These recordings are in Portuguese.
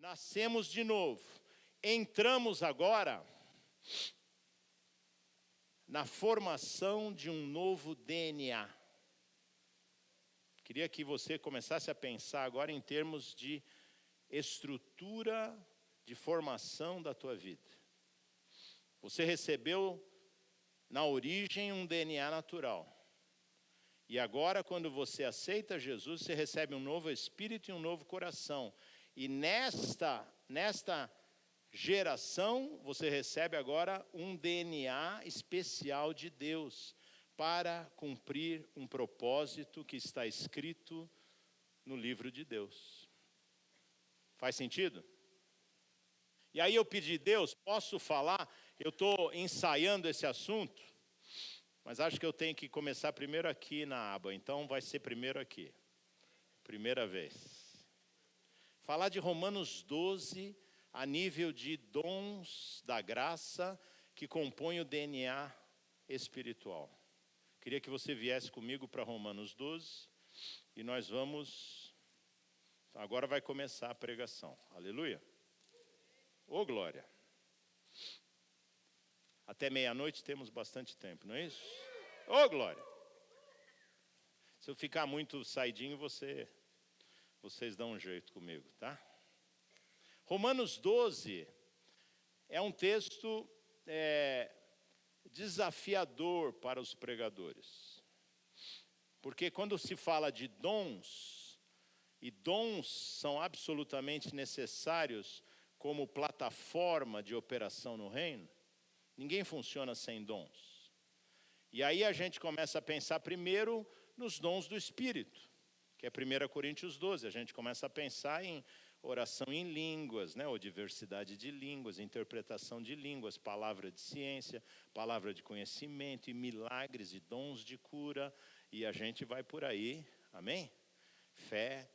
nascemos de novo. Entramos agora na formação de um novo DNA. Queria que você começasse a pensar agora em termos de estrutura de formação da tua vida. Você recebeu na origem um DNA natural. E agora, quando você aceita Jesus, você recebe um novo espírito e um novo coração. E nesta geração, você recebe agora um DNA especial de Deus para cumprir um propósito que está escrito no livro de Deus. Faz sentido? E aí eu pedi, Deus, posso falar? Eu estou ensaiando esse assunto, mas acho que eu tenho que começar primeiro aqui na aba, então vai ser primeiro aqui. Primeira vez. Falar de Romanos 12, a nível de dons da graça que compõem o DNA espiritual. Queria que você viesse comigo para Romanos 12 e nós vamos... Agora vai começar a pregação. Aleluia. Ô glória. Até meia-noite temos bastante tempo, não é isso? Ô glória. Se eu ficar muito saidinho, vocês dão um jeito comigo, tá? Romanos 12 é um texto desafiador para os pregadores. Porque quando se fala de dons, e dons são absolutamente necessários como plataforma de operação no reino, ninguém funciona sem dons. E aí a gente começa a pensar primeiro nos dons do Espírito, que é 1 Coríntios 12. A gente começa a pensar em oração em línguas, né? Ou diversidade de línguas, interpretação de línguas, palavra de ciência, palavra de conhecimento e milagres e dons de cura. E a gente vai por aí, amém? Fé.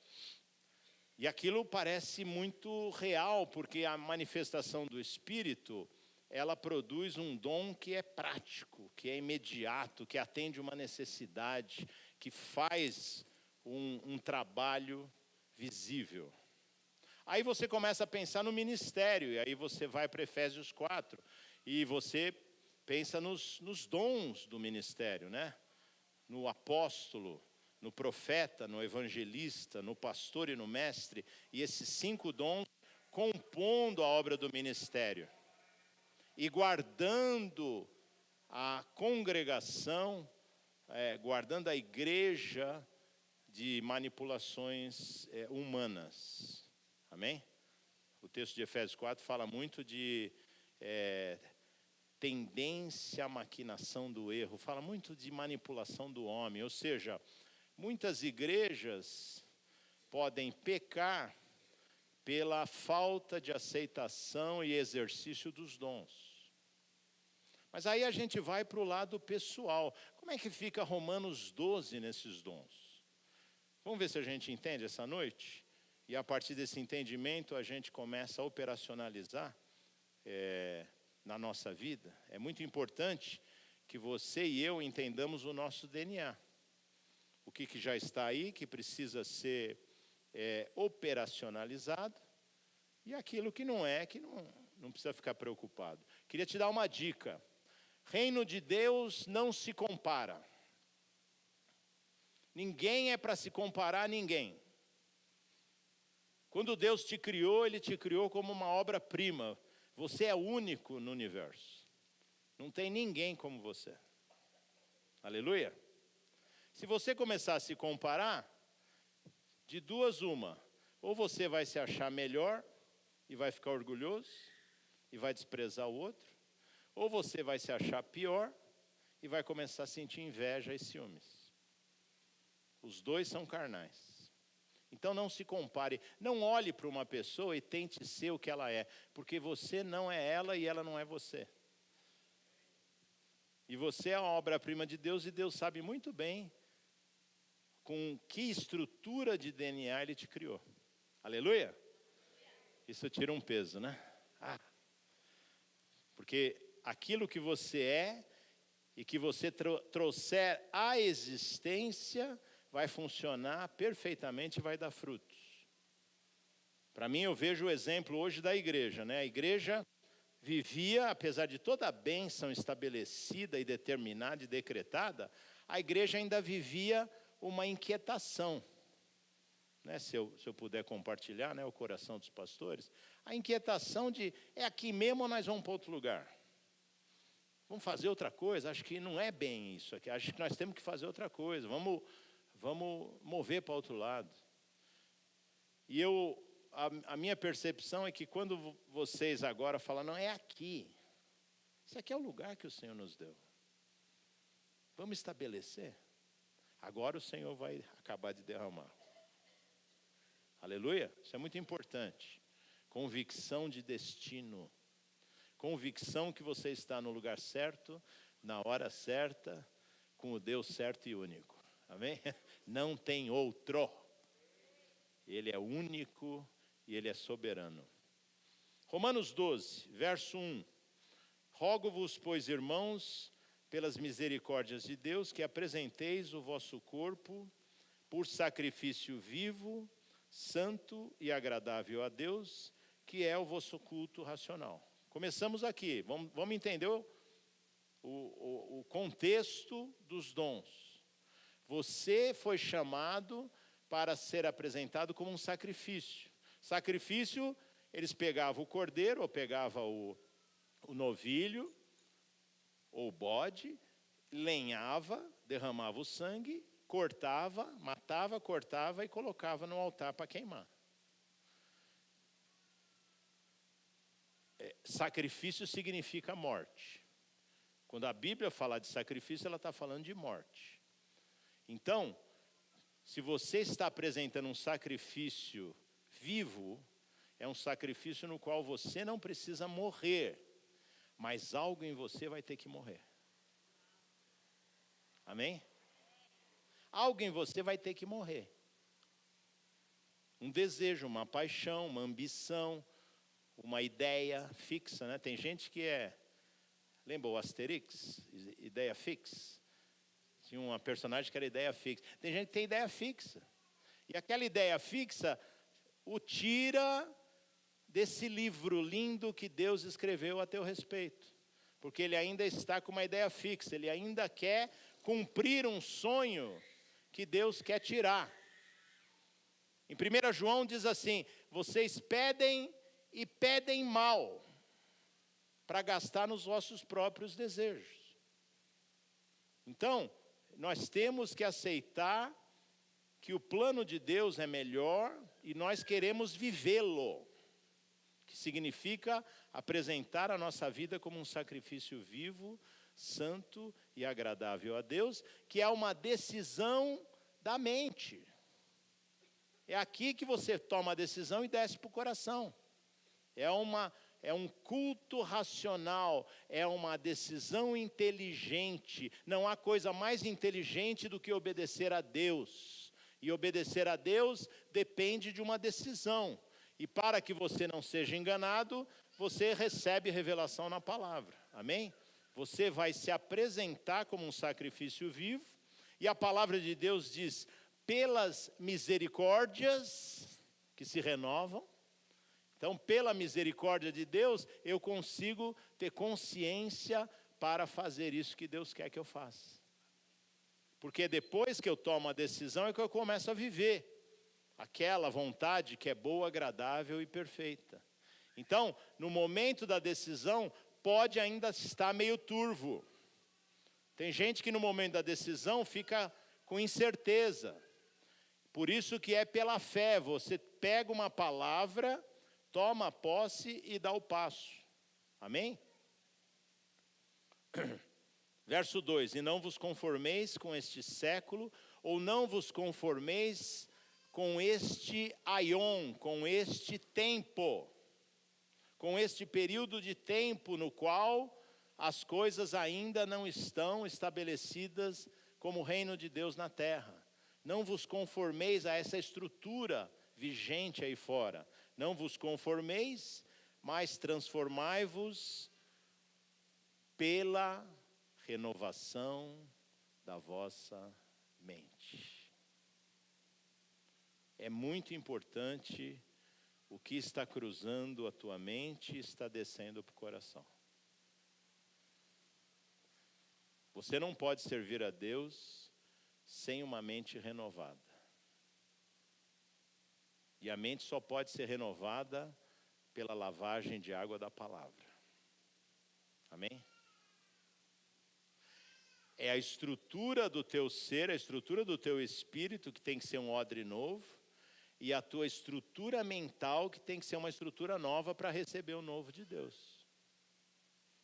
E aquilo parece muito real, porque a manifestação do Espírito, ela produz um dom que é prático, que é imediato, que atende uma necessidade, que faz um trabalho visível. Aí você começa a pensar no ministério, e aí você vai para Efésios 4, e você pensa nos dons do ministério, né? No apóstolo, no profeta, no evangelista, no pastor e no mestre, e esses 5 dons compondo a obra do ministério e guardando a congregação, guardando a igreja de manipulações humanas. Amém? O texto de Efésios 4 fala muito de tendência à maquinação do erro, fala muito de manipulação do homem, ou seja, muitas igrejas podem pecar pela falta de aceitação e exercício dos dons. Mas aí a gente vai para o lado pessoal. Como é que fica Romanos 12 nesses dons? Vamos ver se a gente entende essa noite? E a partir desse entendimento a gente começa a operacionalizar na nossa vida. É muito importante que você e eu entendamos o nosso DNA. O que já está aí, que precisa ser operacionalizado, e aquilo que não é, que não precisa ficar preocupado. Queria te dar uma dica. Reino de Deus não se compara. Ninguém é para se comparar a ninguém. Quando Deus te criou, Ele te criou como uma obra-prima. Você é único no universo. Não tem ninguém como você. Aleluia. Se você começar a se comparar, de duas uma. Ou você vai se achar melhor e vai ficar orgulhoso e vai desprezar o outro. Ou você vai se achar pior e vai começar a sentir inveja e ciúmes. Os dois são carnais. Então não se compare. Não olhe para uma pessoa e tente ser o que ela é. Porque você não é ela e ela não é você. E você é a obra-prima de Deus e Deus sabe muito bem com que estrutura de DNA Ele te criou. Aleluia? Isso tira um peso, né? Porque aquilo que você é e que você trouxer à existência vai funcionar perfeitamente e vai dar frutos. Para mim, eu vejo o exemplo hoje da igreja, né? A igreja vivia, apesar de toda a bênção estabelecida e determinada e decretada, a igreja ainda vivia uma inquietação. Né? Se eu puder compartilhar, né, o coração dos pastores, a inquietação de, é aqui mesmo ou nós vamos para outro lugar? Vamos fazer outra coisa? Acho que não é bem isso aqui, acho que nós temos que fazer outra coisa, vamos mover para outro lado. E a minha percepção é que quando vocês agora falam, não, é aqui. Isso aqui é o lugar que o Senhor nos deu. Vamos estabelecer. Agora o Senhor vai acabar de derramar. Aleluia? Isso é muito importante. Convicção de destino. Convicção que você está no lugar certo, na hora certa, com o Deus certo e único. Amém? Não tem outro. Ele é único e Ele é soberano. Romanos 12, verso 1. Rogo-vos, pois, irmãos, pelas misericórdias de Deus, que apresenteis o vosso corpo por sacrifício vivo, santo e agradável a Deus, que é o vosso culto racional. Começamos aqui, vamos entender o contexto dos dons. Você foi chamado para ser apresentado como um sacrifício. Sacrifício, eles pegavam o cordeiro, ou pegavam o novilho, ou o bode, lenhava, derramava o sangue, cortava, matava, cortava e colocava no altar para queimar. Sacrifício significa morte. Quando a Bíblia fala de sacrifício, ela está falando de morte. Então, se você está apresentando um sacrifício vivo, é um sacrifício no qual você não precisa morrer, mas algo em você vai ter que morrer. Amém? Algo em você vai ter que morrer. Um desejo, uma paixão, uma ambição, uma ideia fixa, né? Tem gente que lembra o Asterix? Ideia fixa? Tinha uma personagem que era ideia fixa. Tem gente que tem ideia fixa. E aquela ideia fixa o tira desse livro lindo que Deus escreveu a teu respeito. Porque ele ainda está com uma ideia fixa, ele ainda quer cumprir um sonho que Deus quer tirar. Em 1 João diz assim, vocês pedem e pedem mal, para gastar nos vossos próprios desejos. Então, nós temos que aceitar que o plano de Deus é melhor e nós queremos vivê-lo, que significa apresentar a nossa vida como um sacrifício vivo, santo e agradável a Deus, que é uma decisão da mente. É aqui que você toma a decisão e desce para o coração. É um culto racional, é uma decisão inteligente. Não há coisa mais inteligente do que obedecer a Deus. E obedecer a Deus depende de uma decisão. E para que você não seja enganado, você recebe revelação na palavra. Amém? Você vai se apresentar como um sacrifício vivo. E a palavra de Deus diz, pelas misericórdias que se renovam. Então, pela misericórdia de Deus, eu consigo ter consciência para fazer isso que Deus quer que eu faça. Porque depois que eu tomo a decisão é que eu começo a viver aquela vontade que é boa, agradável e perfeita. Então, no momento da decisão, pode ainda estar meio turvo. Tem gente que no momento da decisão fica com incerteza. Por isso que é pela fé, você pega uma palavra, toma posse e dá o passo. Amém? Verso 2, e não vos conformeis com este século, ou não vos conformeis com este aion, com este tempo, com este período de tempo no qual as coisas ainda não estão estabelecidas como o reino de Deus na terra. Não vos conformeis a essa estrutura vigente aí fora. Não vos conformeis, mas transformai-vos pela renovação da vossa mente. É muito importante o que está cruzando a tua mente e está descendo para o coração. Você não pode servir a Deus sem uma mente renovada. E a mente só pode ser renovada pela lavagem de água da palavra. Amém? É a estrutura do teu ser, a estrutura do teu espírito que tem que ser um odre novo, e a tua estrutura mental que tem que ser uma estrutura nova para receber o novo de Deus.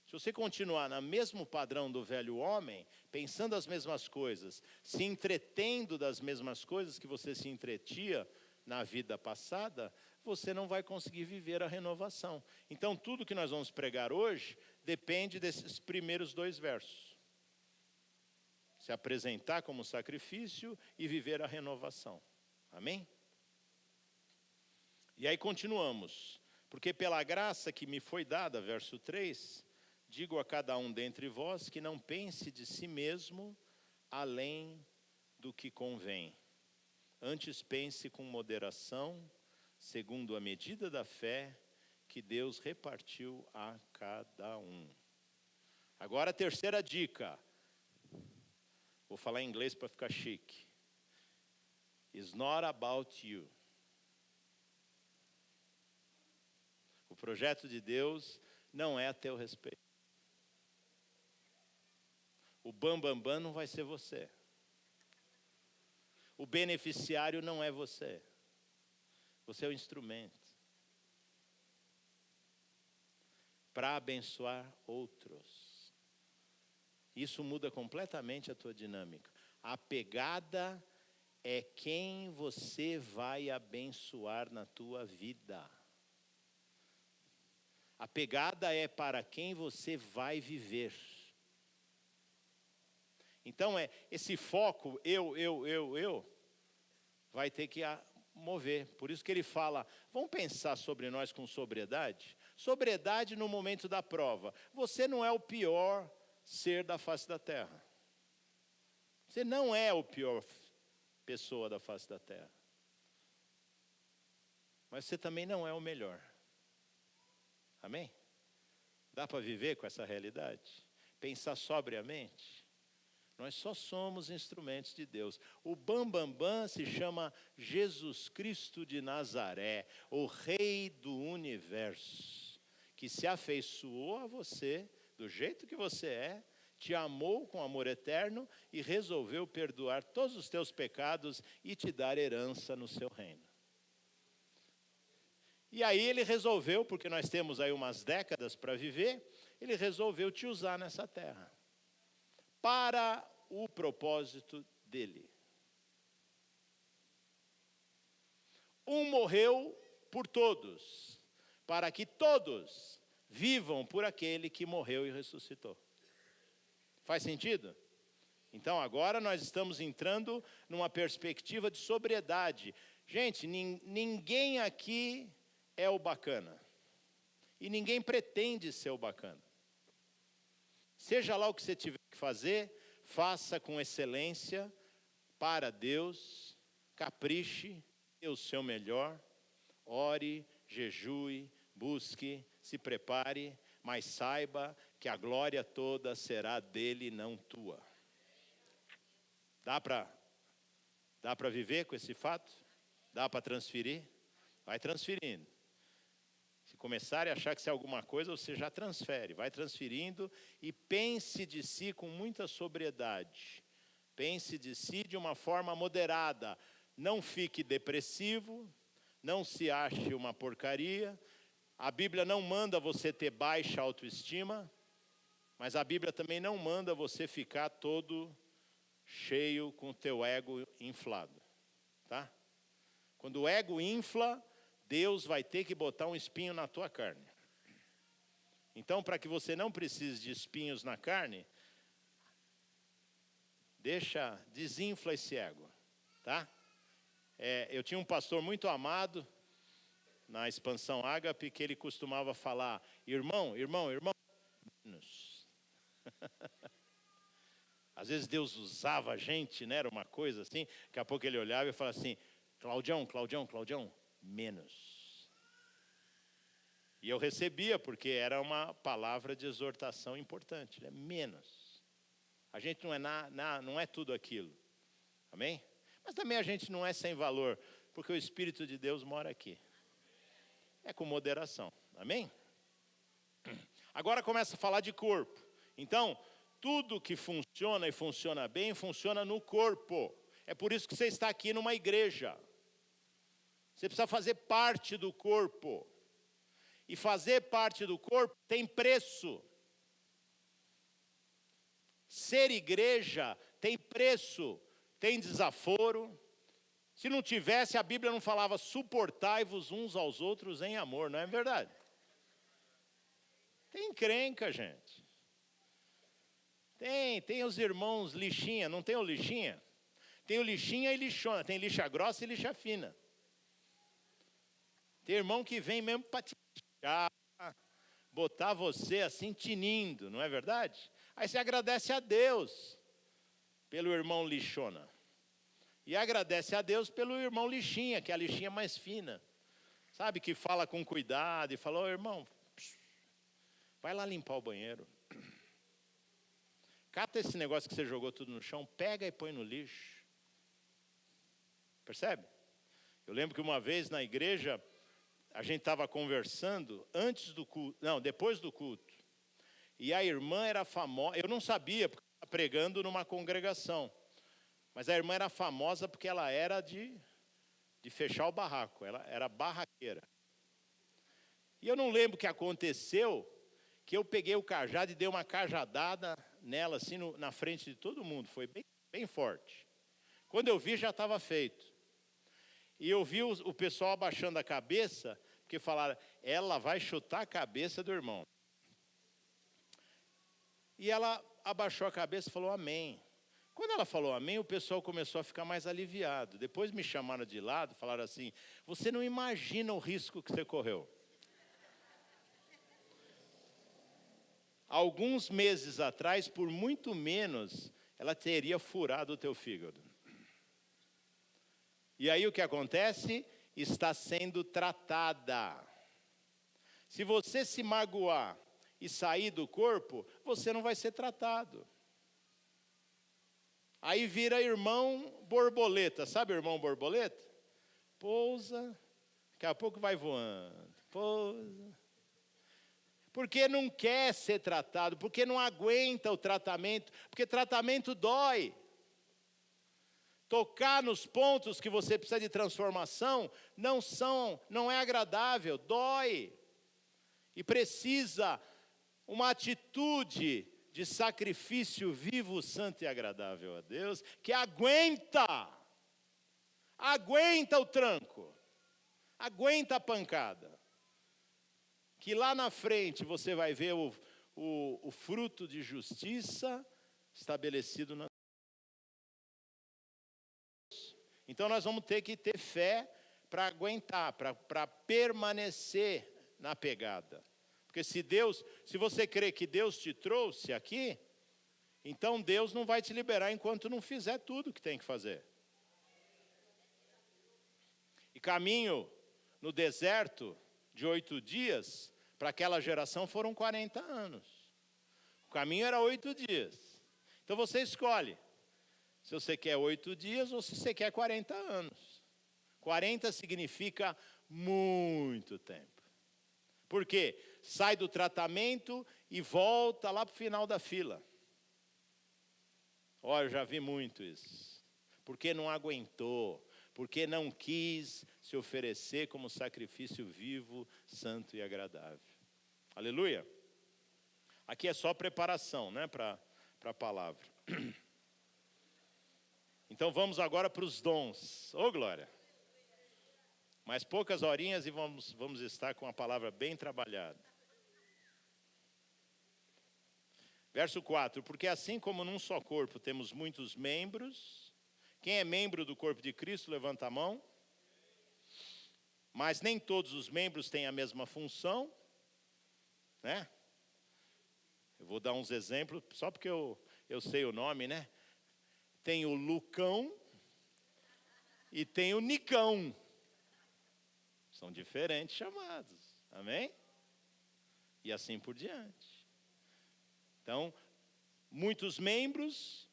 Se você continuar no mesmo padrão do velho homem, pensando as mesmas coisas, se entretendo das mesmas coisas que você se entretia na vida passada, você não vai conseguir viver a renovação. Então, tudo que nós vamos pregar hoje depende desses primeiros 2 versos. Se apresentar como sacrifício e viver a renovação. Amém? E aí continuamos. Porque pela graça que me foi dada, verso 3, digo a cada um dentre vós que não pense de si mesmo além do que convém. Antes pense com moderação, segundo a medida da fé que Deus repartiu a cada um. Agora a terceira dica. Vou falar em inglês para ficar chique. It's not about you. O projeto de Deus não é a teu respeito. O bam não vai ser você. O beneficiário não é você. Você é o instrumento para abençoar outros. Isso muda completamente a tua dinâmica. A pegada é quem você vai abençoar na tua vida. A pegada é para quem você vai viver. Então, esse foco, eu, vai ter que mover. Por isso que ele fala, vamos pensar sobre nós com sobriedade? Sobriedade no momento da prova. Você não é o pior ser da face da terra. Você não é o pior pessoa da face da terra. Mas você também não é o melhor. Amém? Dá para viver com essa realidade? Pensar sobriamente? Nós só somos instrumentos de Deus. O bam se chama Jesus Cristo de Nazaré, o Rei do Universo, que se afeiçoou a você, do jeito que você é, te amou com amor eterno e resolveu perdoar todos os teus pecados e te dar herança no seu reino. E aí ele resolveu, porque nós temos aí umas décadas para viver, ele resolveu te usar nessa terra. Para o propósito dele. Um morreu por todos, para que todos vivam por aquele que morreu e ressuscitou. Faz sentido? Então agora nós estamos entrando numa perspectiva de sobriedade. Gente, ninguém aqui é o bacana. E ninguém pretende ser o bacana. Seja lá o que você tiver que fazer, faça com excelência, para Deus, capriche, dê o seu melhor, ore, jejue, busque, se prepare, mas saiba que a glória toda será dele, não tua. Dá para viver com esse fato? Dá para transferir? Vai transferindo. Se começarem a achar que isso é alguma coisa, você já transfere. Vai transferindo e pense de si com muita sobriedade. Pense de si de uma forma moderada. Não fique depressivo, não se ache uma porcaria. A Bíblia não manda você ter baixa autoestima, mas a Bíblia também não manda você ficar todo cheio com o teu ego inflado, tá? Quando o ego infla, Deus vai ter que botar um espinho na tua carne. Então, para que você não precise de espinhos na carne, desinfla esse ego, tá? Eu tinha um pastor muito amado na Expansão Ágape que ele costumava falar, irmão, menos. Às vezes Deus usava a gente, né? Era uma coisa assim, daqui a pouco ele olhava e falava assim, Claudião, menos. E eu recebia, porque era uma palavra de exortação importante, né? Menos. A gente não é tudo aquilo. Amém? Mas também a gente não é sem valor, porque o Espírito de Deus mora aqui. É com moderação. Amém? Agora começa a falar de corpo. Então, tudo que funciona e funciona bem, funciona no corpo. É por isso que você está aqui numa igreja. Você precisa fazer parte do corpo. E fazer parte do corpo tem preço. Ser igreja tem preço, tem desaforo. Se não tivesse, a Bíblia não falava suportai-vos uns aos outros em amor, não é verdade? Tem encrenca, gente. Tem os irmãos lixinha, não tem o lixinha? Tem o lixinha e lixona, tem lixa grossa e lixa fina. Tem irmão que vem mesmo para te botar você assim tinindo, não é verdade? Aí você agradece a Deus pelo irmão lixona. E agradece a Deus pelo irmão lixinha, que é a lixinha mais fina. Sabe, que fala com cuidado e fala, irmão, vai lá limpar o banheiro. Cata esse negócio que você jogou tudo no chão, pega e põe no lixo. Percebe? Eu lembro que uma vez na igreja, a gente estava conversando antes do culto, não, depois do culto. E a irmã era famosa, eu não sabia, porque estava pregando numa congregação. Mas a irmã era famosa porque ela era de fechar o barraco, ela era barraqueira. E eu não lembro o que aconteceu, que eu peguei o cajado e dei uma cajadada nela, assim, na frente de todo mundo. Foi bem, bem forte. Quando eu vi, já estava feito. E eu vi o pessoal abaixando a cabeça, porque falaram, ela vai chutar a cabeça do irmão. E ela abaixou a cabeça e falou amém. Quando ela falou amém, o pessoal começou a ficar mais aliviado. Depois me chamaram de lado, falaram assim, você não imagina o risco que você correu. Alguns meses atrás, por muito menos, ela teria furado o teu fígado. E aí o que acontece? Está sendo tratada. Se você se magoar e sair do corpo, você não vai ser tratado. Aí vira irmão borboleta, sabe irmão borboleta? Pousa, daqui a pouco vai voando, pousa. Porque não quer ser tratado, porque não aguenta o tratamento, porque tratamento dói. Tocar nos pontos que você precisa de transformação não é agradável, dói. E precisa uma atitude de sacrifício vivo, santo e agradável a Deus, que aguenta o tranco, aguenta a pancada. Que lá na frente você vai ver o fruto de justiça estabelecido na. Então nós vamos ter que ter fé para aguentar, para permanecer na pegada. Porque se você crê que Deus te trouxe aqui, então Deus não vai te liberar enquanto não fizer tudo que tem que fazer. E caminho no deserto de 8 dias, para aquela geração foram 40 anos. O caminho era 8 dias. Então você escolhe se você quer 8 dias ou se você quer 40 anos. 40 significa muito tempo. Por quê? Sai do tratamento e volta lá para o final da fila. Olha, eu já vi muito isso. Porque não aguentou, porque não quis se oferecer como sacrifício vivo, santo e agradável. Aleluia. Aqui é só preparação, né, para a palavra. Então vamos agora para os dons. Ô, glória. Mais poucas horinhas e vamos estar com a palavra bem trabalhada. Verso 4, porque assim como num só corpo temos muitos membros, quem é membro do corpo de Cristo, levanta a mão. Mas nem todos os membros têm a mesma função, né? Eu vou dar uns exemplos, só porque eu sei o nome, né? Tem o Lucão e tem o Nicão. São diferentes chamados, amém? e assim por diante. Então, muitos membros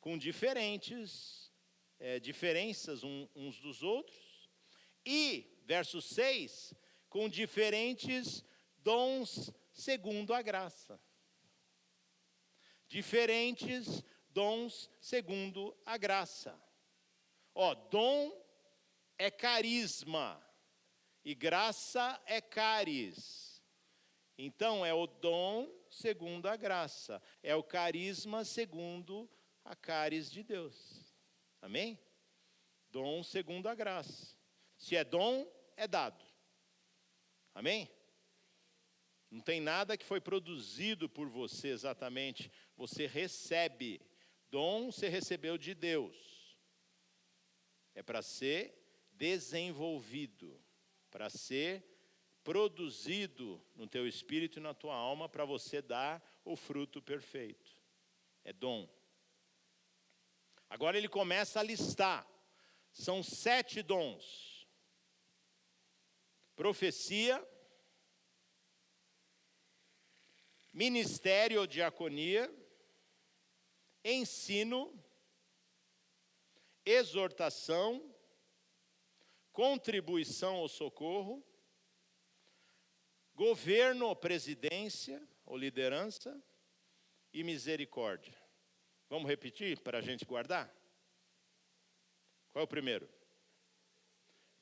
com diferenças uns dos outros. E, verso 6, com diferentes dons segundo a graça. Diferentes dons segundo a graça. Dom é carisma e graça é caris. Então, é o dom segundo a graça. É o carisma segundo a caris de Deus. Amém? Dom segundo a graça. Se é dom, é dado. Amém? Não tem nada que foi produzido por você exatamente. Você recebe. Dom você recebeu de Deus. É para ser desenvolvido. Para ser produzido no teu espírito e na tua alma, para você dar o fruto perfeito. É dom. Agora ele começa a listar. São 7 dons. Profecia, ministério ou diaconia, ensino, exortação, contribuição ou socorro, governo ou presidência ou liderança e misericórdia. Vamos repetir para a gente guardar? Qual é o primeiro?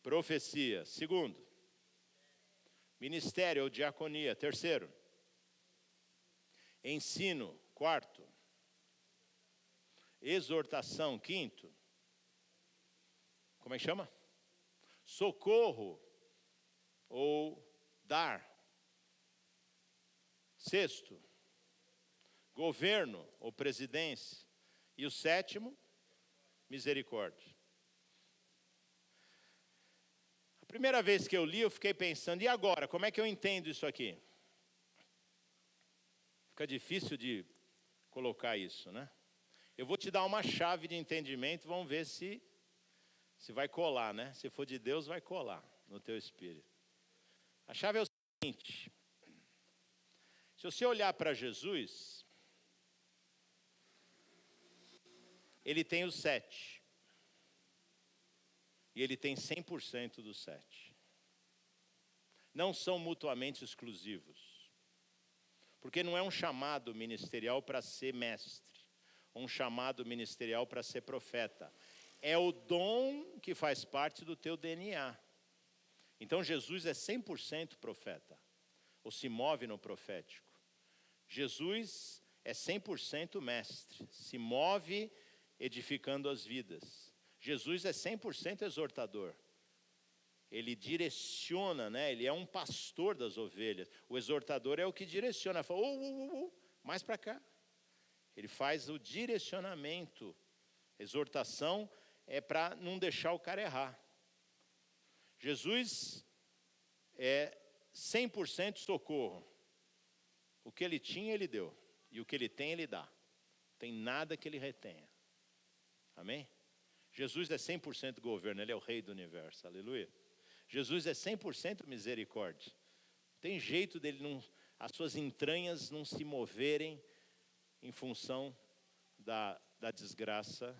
Profecia. Segundo, ministério ou diaconia. Terceiro, ensino. Quarto, exortação. Quinto, como é que chama? Socorro ou dar. Sexto, governo ou presidência. E o sétimo, misericórdia. A primeira vez que eu li, eu fiquei pensando, e agora? Como é que eu entendo isso aqui? Fica difícil de colocar isso, né? Eu vou te dar uma chave de entendimento, vamos ver se vai colar, né? Se for de Deus, vai colar no teu espírito. A chave é o seguinte: se você olhar para Jesus, ele tem os 7. E ele tem 100% dos 7. Não são mutuamente exclusivos. Porque não é um chamado ministerial para ser mestre. Um chamado ministerial para ser profeta. É o dom que faz parte do teu DNA. Então Jesus é 100% profeta. Ou se move no profético. Jesus é 100% mestre. Se move edificando as vidas. Jesus é 100% exortador. Ele direciona, né? Ele é um pastor das ovelhas. O exortador é o que direciona. Fala, mais para cá. Ele faz o direcionamento. Exortação é para não deixar o cara errar. Jesus é 100% socorro. O que ele tinha, ele deu. E o que ele tem, ele dá. Não tem nada que ele retenha. Amém? Jesus é 100% governo, ele é o rei do universo, aleluia. Jesus é 100% misericórdia. Tem jeito dele as suas entranhas não se moverem em função da desgraça.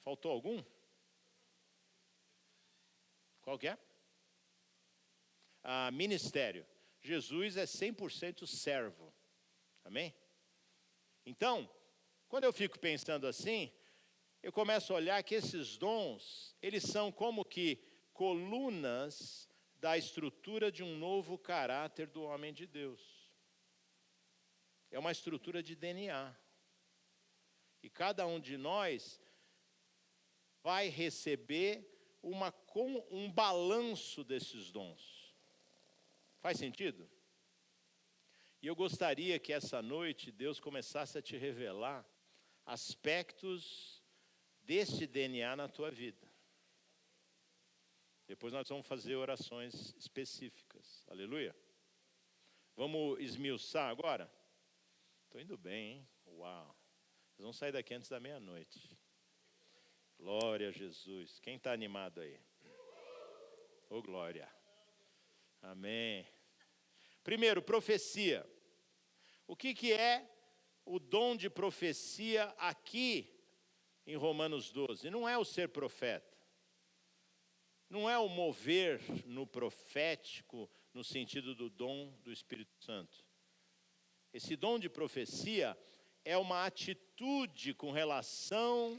Faltou algum? Qual que é? Ministério. Jesus é 100% servo. Amém? Então, quando eu fico pensando assim, eu começo a olhar que esses dons, eles são como que colunas da estrutura de um novo caráter do homem de Deus. É uma estrutura de DNA. E cada um de nós vai receber um balanço desses dons. Faz sentido? E eu gostaria que essa noite Deus começasse a te revelar aspectos deste DNA na tua vida. Depois nós vamos fazer orações específicas. Aleluia. Vamos esmiuçar agora? Estou indo bem, hein? Uau. Vocês vão sair daqui antes da meia-noite. Glória a Jesus. Quem está animado aí? Ô, glória. Amém. Primeiro, profecia. O que é o dom de profecia aqui em Romanos 12? Não é o ser profeta. Não é o mover no profético, no sentido do dom do Espírito Santo. Esse dom de profecia é uma atitude com relação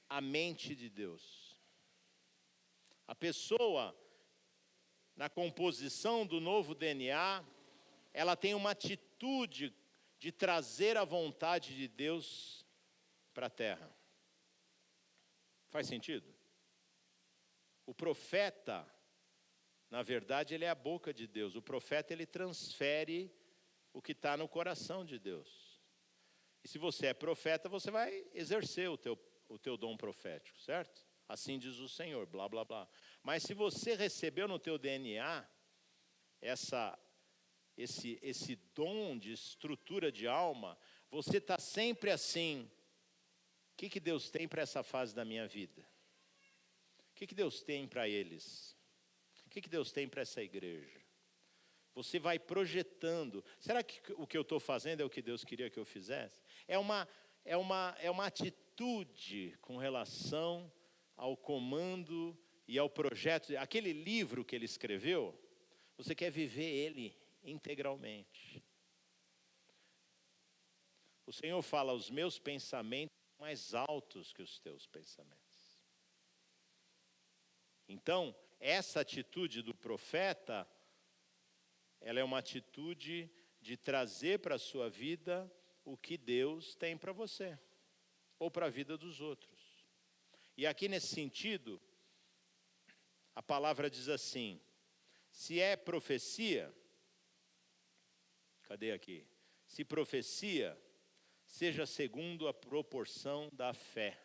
à mente de Deus. A pessoa, na composição do novo DNA, ela tem uma atitude de trazer a vontade de Deus para a terra. Faz sentido? O profeta, na verdade, ele é a boca de Deus. O profeta, ele transfere o que está no coração de Deus. E se você é profeta, você vai exercer o teu dom profético, certo? Assim diz o Senhor, blá, blá, blá. Mas se você recebeu no teu DNA esse dom de estrutura de alma, você está sempre assim: o que Deus tem para essa fase da minha vida? O que Deus tem para eles? O que Deus tem para essa igreja? Você vai projetando. Será que o que eu estou fazendo é o que Deus queria que eu fizesse? É uma atitude com relação ao comando e ao projeto. Aquele livro que ele escreveu, você quer viver ele integralmente. O Senhor fala: os meus pensamentos são mais altos que os teus pensamentos. Então, essa atitude do profeta, ela é uma atitude de trazer para a sua vida o que Deus tem para você, ou para a vida dos outros. E aqui nesse sentido, a palavra diz assim: se é profecia, cadê aqui? Se profecia, seja segundo a proporção da fé.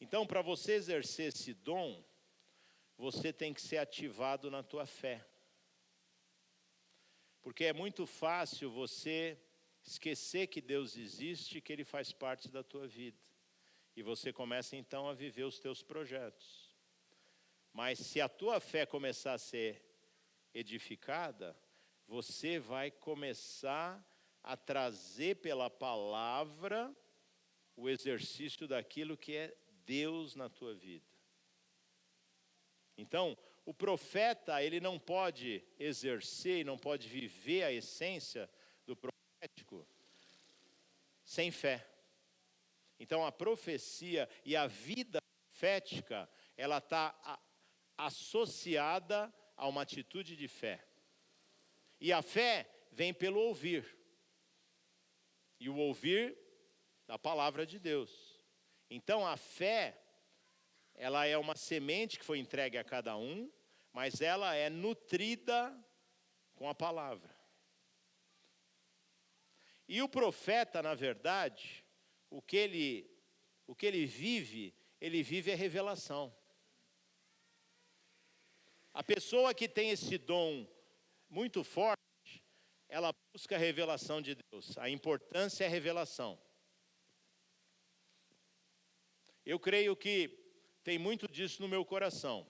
Então, para você exercer esse dom, você tem que ser ativado na tua fé. Porque é muito fácil você esquecer que Deus existe, que Ele faz parte da tua vida. E você começa então a viver os teus projetos. Mas se a tua fé começar a ser edificada, você vai começar a trazer pela palavra o exercício daquilo que é Deus na tua vida. Então, o profeta, ele não pode exercer e não pode viver a essência do profético sem fé. Então, a profecia e a vida profética, ela está associada a uma atitude de fé. E a fé vem pelo ouvir. E o ouvir da palavra de Deus. Então, a fé, ela é uma semente que foi entregue a cada um, mas ela é nutrida com a palavra. E o profeta, na verdade, o que ele vive a revelação. A pessoa que tem esse dom muito forte, ela busca a revelação de Deus. A importância é a revelação. Eu creio que tem muito disso no meu coração.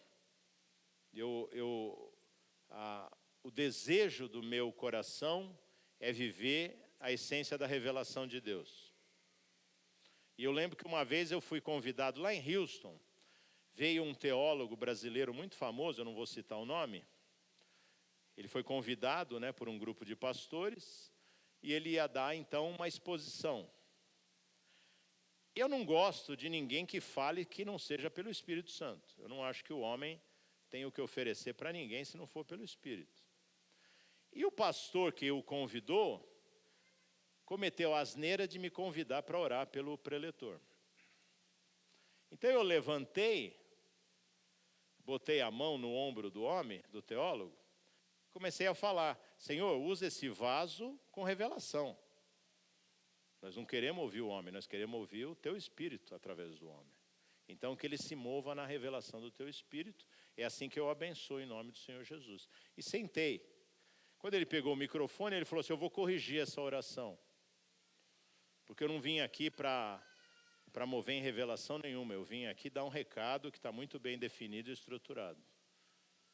O desejo do meu coração é viver a essência da revelação de Deus. E eu lembro que uma vez eu fui convidado lá em Houston, veio um teólogo brasileiro muito famoso, eu não vou citar o nome. Ele foi convidado, por um grupo de pastores, e ele ia dar então uma exposição. Eu não gosto de ninguém que fale que não seja pelo Espírito Santo. Eu não acho que o homem tem o que oferecer para ninguém se não for pelo Espírito. E o pastor que o convidou cometeu a asneira de me convidar para orar pelo preletor. Então eu levantei, botei a mão no ombro do homem, do teólogo, comecei a falar: Senhor, usa esse vaso com revelação. Nós não queremos ouvir o homem, nós queremos ouvir o teu Espírito através do homem. Então que ele se mova na revelação do teu Espírito. É assim que eu abençoo em nome do Senhor Jesus. E sentei. Quando ele pegou o microfone, ele falou assim: eu vou corrigir essa oração. Porque eu não vim aqui para mover em revelação nenhuma. Eu vim aqui dar um recado que está muito bem definido e estruturado.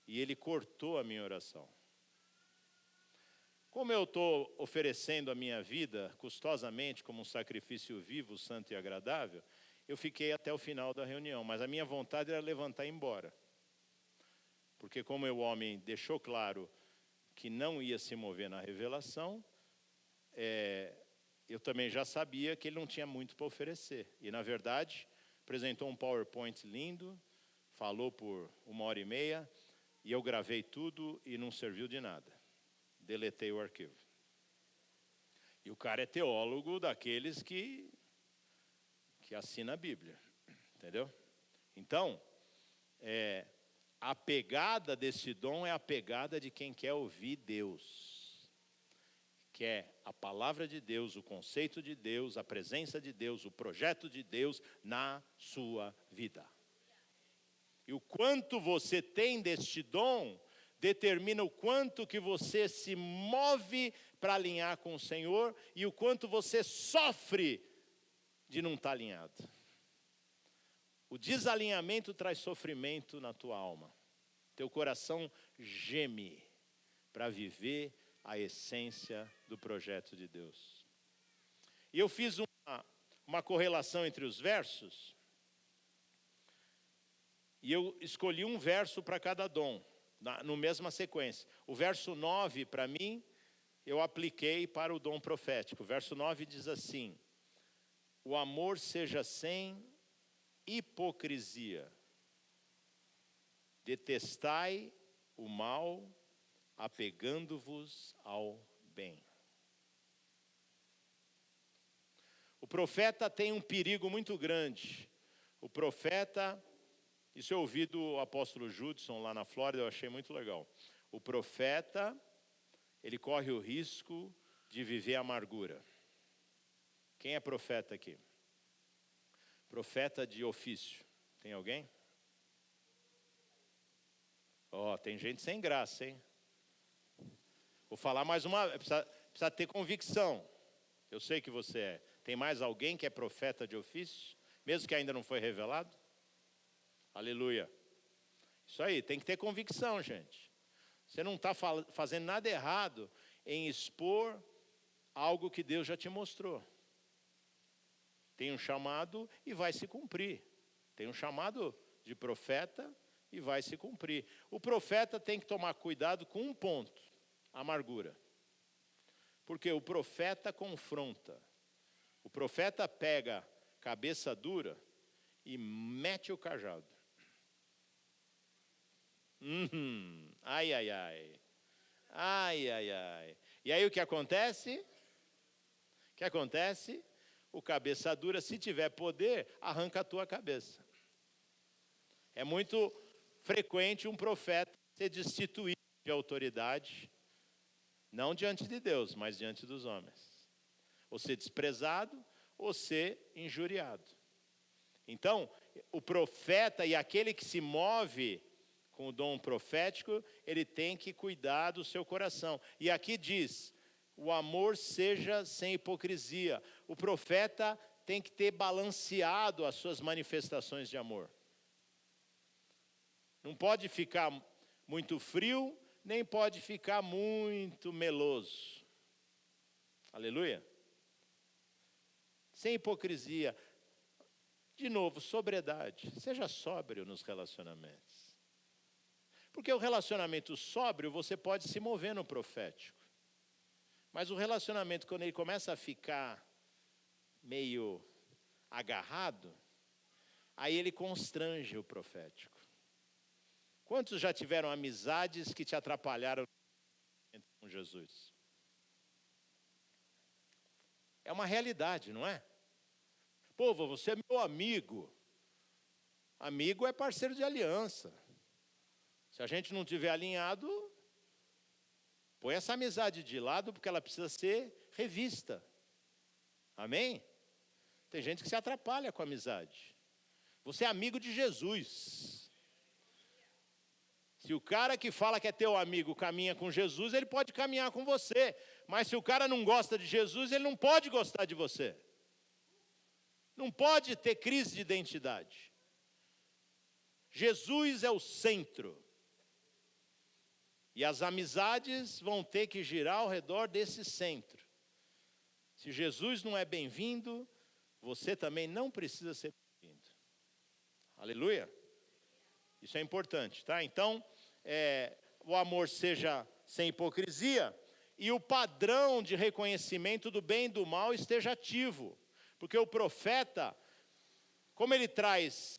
E ele cortou a minha oração. como eu estou oferecendo a minha vida custosamente como um sacrifício vivo, santo e agradável, eu fiquei até o final da reunião, mas a minha vontade era levantar e ir embora. Porque como o homem deixou claro que não ia se mover na revelação, eu também já sabia que ele não tinha muito para oferecer. E, na verdade, apresentou um PowerPoint lindo, falou por 1h30, e eu gravei tudo e não serviu de nada. Deletei o arquivo. E o cara é teólogo daqueles que assina a Bíblia, entendeu? Então, a pegada desse dom é a pegada de quem quer ouvir Deus. Quer a palavra de Deus, o conceito de Deus, a presença de Deus, o projeto de Deus na sua vida. E o quanto você tem deste dom determina o quanto que você se move para alinhar com o Senhor e o quanto você sofre de não estar alinhado. O desalinhamento traz sofrimento na tua alma. Teu coração geme para viver a essência do projeto de Deus. E eu fiz uma correlação entre os versos. E eu escolhi um verso para cada dom, na mesma sequência. O verso 9, para mim, eu apliquei para o dom profético. O verso 9 diz assim: o amor seja sem hipocrisia. Detestai o mal, apegando-vos ao bem. O profeta tem um perigo muito grande. O profeta, isso eu ouvi do apóstolo Judson lá na Flórida, eu achei muito legal. O profeta, ele corre o risco de viver amargura. Quem é profeta aqui? Profeta de ofício. Tem alguém? Tem gente sem graça, hein? Vou falar mais uma vez, precisa ter convicção. Eu sei que você é. Tem mais alguém que é profeta de ofício? Mesmo que ainda não foi revelado? Aleluia. Isso aí, tem que ter convicção, gente. Você não está fazendo nada errado em expor algo que Deus já te mostrou. Tem um chamado e vai se cumprir. Tem um chamado de profeta e vai se cumprir. O profeta tem que tomar cuidado com um ponto: amargura. Porque o profeta confronta. O profeta pega cabeça dura e mete o cajado. Ai, ai, ai. Ai, ai, ai. E aí o que acontece? O que acontece? O cabeça dura, se tiver poder, arranca a tua cabeça. É muito frequente um profeta ser destituído de autoridade, não diante de Deus, mas diante dos homens. Ou ser desprezado, ou ser injuriado. Então, o profeta e aquele que se move com o dom profético, ele tem que cuidar do seu coração. E aqui diz: o amor seja sem hipocrisia. O profeta tem que ter balanceado as suas manifestações de amor. Não pode ficar muito frio, nem pode ficar muito meloso. Aleluia. Sem hipocrisia. De novo, sobriedade. Seja sóbrio nos relacionamentos. Porque o relacionamento sóbrio, você pode se mover no profético. Mas o relacionamento, quando ele começa a ficar meio agarrado, aí ele constrange o profético. Quantos já tiveram amizades que te atrapalharam com Jesus? É uma realidade, não é? Pô, você é meu amigo. Amigo é parceiro de aliança. Se a gente não tiver alinhado, põe essa amizade de lado, porque ela precisa ser revista. Amém? Tem gente que se atrapalha com a amizade. Você é amigo de Jesus. Se o cara que fala que é teu amigo caminha com Jesus, ele pode caminhar com você. Mas se o cara não gosta de Jesus, ele não pode gostar de você. Não pode ter crise de identidade. Jesus é o centro. E as amizades vão ter que girar ao redor desse centro. Se Jesus não é bem-vindo, você também não precisa ser bem-vindo. Aleluia? Isso é importante, tá? Então, o amor seja sem hipocrisia e o padrão de reconhecimento do bem e do mal esteja ativo. Porque o profeta, como ele traz,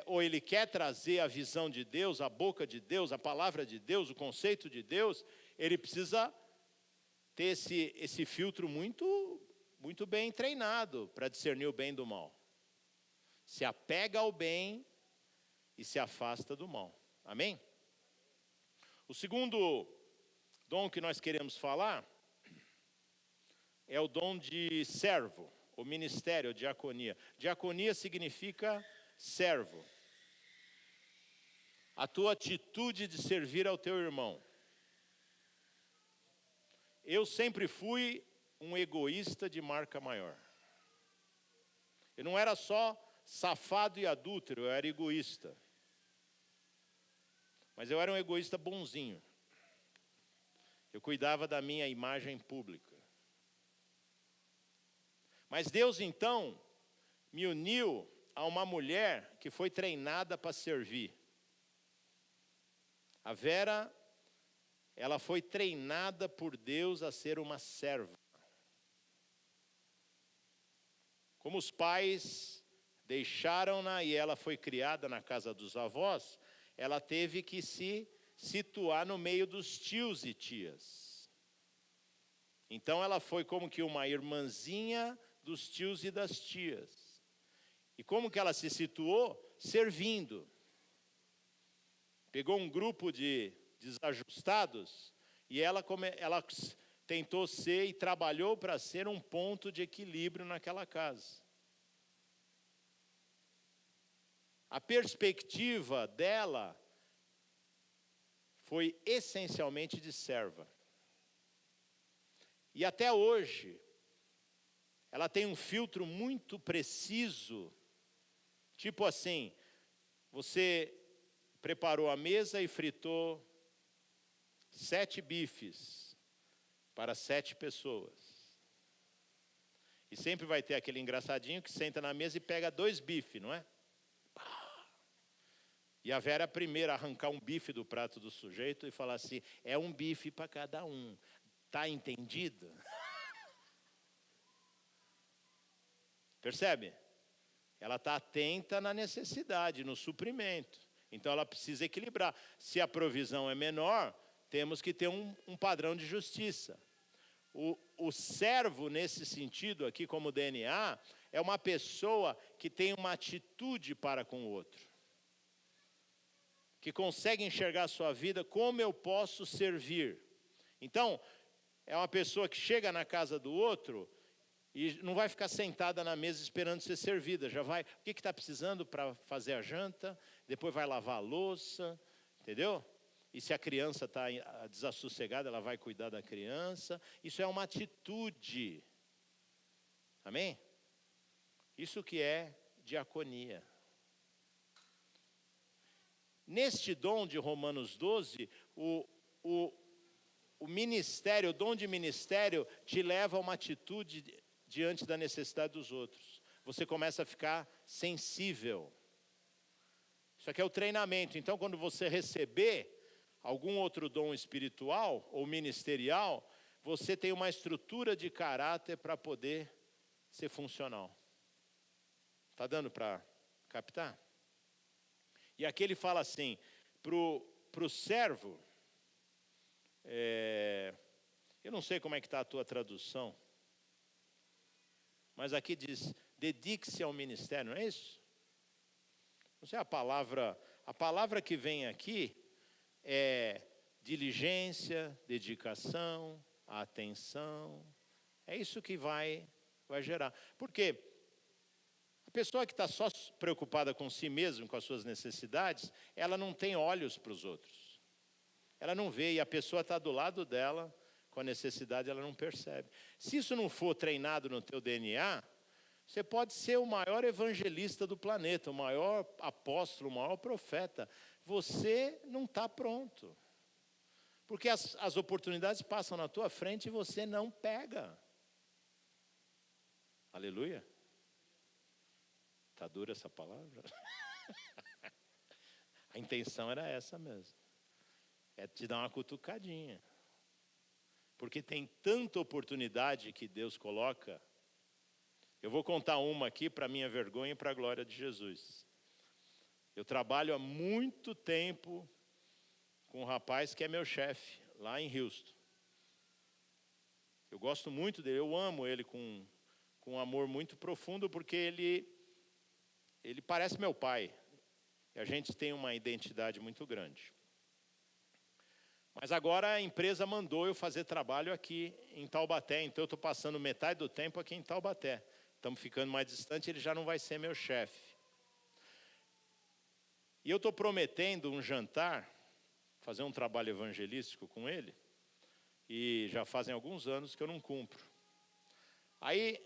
ou ele quer trazer a visão de Deus, a boca de Deus, a palavra de Deus, o conceito de Deus, ele precisa ter esse filtro muito bem treinado para discernir o bem do mal. Se apega ao bem e se afasta do mal. Amém? O segundo dom que nós queremos falar é o dom de servo, o ministério, diaconia. Diaconia significa servo. A tua atitude de servir ao teu irmão. Eu sempre fui um egoísta de marca maior. Eu não era só safado e adúltero, eu era egoísta. Mas eu era um egoísta bonzinho. Eu cuidava da minha imagem pública. Mas Deus então me uniu a uma mulher que foi treinada para servir. A Vera, ela foi treinada por Deus a ser uma serva. Como os pais deixaram-na e ela foi criada na casa dos avós, ela teve que se situar no meio dos tios e tias. Então ela foi como que uma irmãzinha dos tios e das tias. E como que ela se situou? Servindo. Pegou um grupo de desajustados e ela tentou ser e trabalhou para ser um ponto de equilíbrio naquela casa. A perspectiva dela foi essencialmente de serva. E até hoje, ela tem um filtro muito preciso, tipo assim, você preparou a mesa e fritou 7 bifes para 7 pessoas. E sempre vai ter aquele engraçadinho que senta na mesa e pega 2 bifes, não é? E a Vera primeiro arrancar um bife do prato do sujeito e falar assim, é um bife para cada um. Tá entendido? Percebe? Ela está atenta na necessidade, no suprimento. Então ela precisa equilibrar. Se a provisão é menor, temos que ter um padrão de justiça. O servo, nesse sentido aqui, como DNA, é uma pessoa que tem uma atitude para com o outro. Que consegue enxergar a sua vida, como eu posso servir. Então, é uma pessoa que chega na casa do outro e não vai ficar sentada na mesa esperando ser servida. Já vai, o que está precisando para fazer a janta? Depois vai lavar a louça, entendeu? E se a criança está desassossegada, ela vai cuidar da criança. Isso é uma atitude. Amém? Isso que é diaconia. Neste dom de Romanos 12, o ministério, o dom de ministério te leva a uma atitude diante da necessidade dos outros. Você começa a ficar sensível. Isso aqui é o treinamento. Então, quando você receber algum outro dom espiritual ou ministerial, você tem uma estrutura de caráter para poder ser funcional. Está dando para captar? E aqui ele fala assim, para o servo, eu não sei como é que está a tua tradução, mas aqui diz, dedique-se ao ministério, não é isso? Não sei a palavra que vem aqui é diligência, dedicação, atenção, é isso que vai gerar. Por quê? A pessoa que está só preocupada com si mesma, com as suas necessidades, ela não tem olhos para os outros. Ela não vê, e a pessoa está do lado dela, com a necessidade, ela não percebe. Se isso não for treinado no teu DNA, você pode ser o maior evangelista do planeta, o maior apóstolo, o maior profeta. Você não está pronto. Porque as oportunidades passam na tua frente e você não pega. Aleluia. Está dura essa palavra? A intenção era essa mesmo. É te dar uma cutucadinha. Porque tem tanta oportunidade que Deus coloca. Eu vou contar uma aqui para minha vergonha e para a glória de Jesus. Eu trabalho há muito tempo com um rapaz que é meu chefe, lá em Houston. Eu gosto muito dele, eu amo ele com um amor muito profundo, porque ele parece meu pai. E a gente tem uma identidade muito grande. Mas agora a empresa mandou eu fazer trabalho aqui em Taubaté, então eu estou passando metade do tempo aqui em Taubaté. Estamos ficando mais distante, ele já não vai ser meu chefe. E eu estou prometendo um jantar, fazer um trabalho evangelístico com ele, e já fazem alguns anos que eu não cumpro. Aí,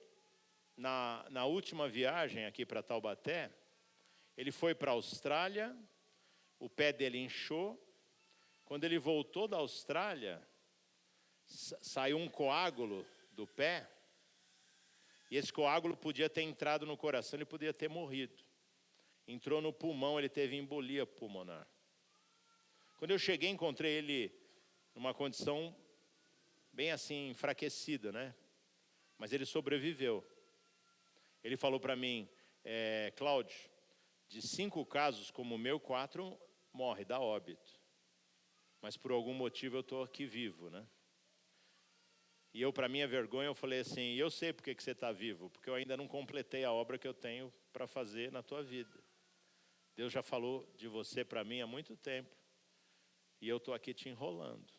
na última viagem aqui para Taubaté, ele foi para a Austrália, o pé dele inchou. Quando ele voltou da Austrália, saiu um coágulo do pé, e esse coágulo podia ter entrado no coração, ele podia ter morrido. Entrou no pulmão, ele teve embolia pulmonar. Quando eu cheguei, encontrei ele numa condição bem assim, enfraquecida, né? Mas ele sobreviveu. Ele falou para mim, Cláudio, de 5 casos como o meu, 4 morre, dá óbito. Mas por algum motivo eu estou aqui vivo, né? E eu, para minha vergonha, eu falei assim, eu sei por que você está vivo, porque eu ainda não completei a obra que eu tenho para fazer na tua vida. Deus já falou de você para mim há muito tempo, e eu estou aqui te enrolando.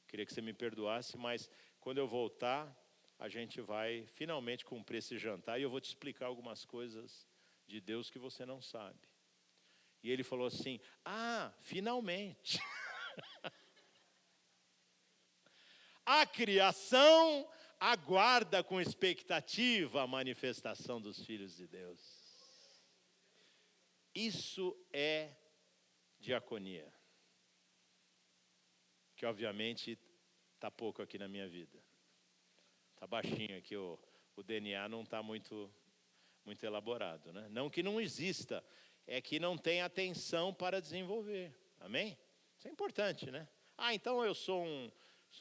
Queria que você me perdoasse, mas quando eu voltar, a gente vai finalmente cumprir esse jantar, e eu vou te explicar algumas coisas de Deus que você não sabe. E ele falou assim, finalmente. A criação aguarda com expectativa a manifestação dos filhos de Deus. Isso é diaconia. Que obviamente está pouco aqui na minha vida. Está baixinho aqui, o DNA não está muito elaborado, né? Não que não exista, é que não tem atenção para desenvolver. Amém? Isso é importante, né? Então eu sou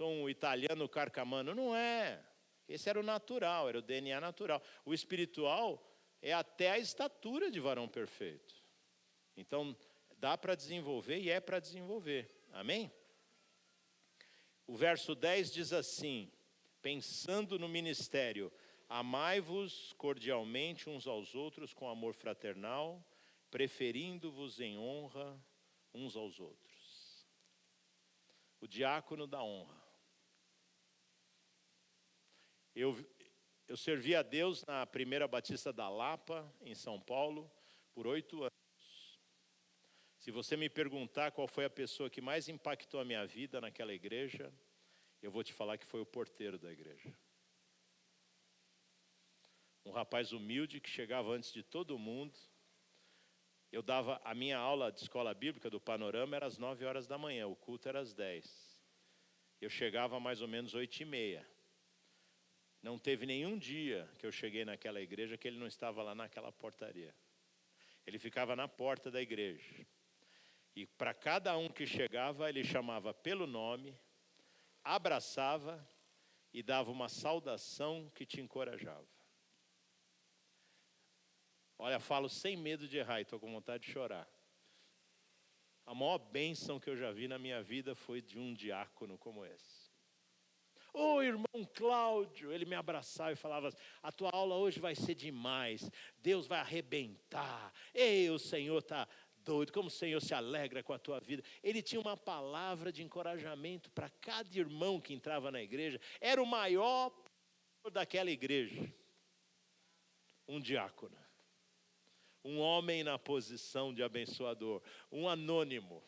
um italiano carcamano. Não é. Esse era o natural, era o DNA natural. O espiritual é até a estatura de varão perfeito. Então, dá para desenvolver e é para desenvolver. Amém? O verso 10 diz assim, pensando no ministério, amai-vos cordialmente uns aos outros com amor fraternal, preferindo-vos em honra uns aos outros. O diácono da honra. Eu servi a Deus na Primeira Batista da Lapa, em São Paulo, por 8 anos. Se você me perguntar qual foi a pessoa que mais impactou a minha vida naquela igreja, eu vou te falar que foi o porteiro da igreja. Um rapaz humilde que chegava antes de todo mundo. Eu dava a minha aula de escola bíblica do Panorama era às 9 horas da manhã, o culto era às 10. Eu chegava mais ou menos 8h30. Não teve nenhum dia que eu cheguei naquela igreja que ele não estava lá naquela portaria. Ele ficava na porta da igreja. E para cada um que chegava, ele chamava pelo nome, abraçava e dava uma saudação que te encorajava. Olha, falo sem medo de errar e estou com vontade de chorar. A maior bênção que eu já vi na minha vida foi de um diácono como esse. Irmão Cláudio, ele me abraçava e falava, a tua aula hoje vai ser demais, Deus vai arrebentar, o Senhor está doido, como o Senhor se alegra com a tua vida. Ele tinha uma palavra de encorajamento para cada irmão que entrava na igreja, era o maior daquela igreja, um diácono, um homem na posição de abençoador, um anônimo.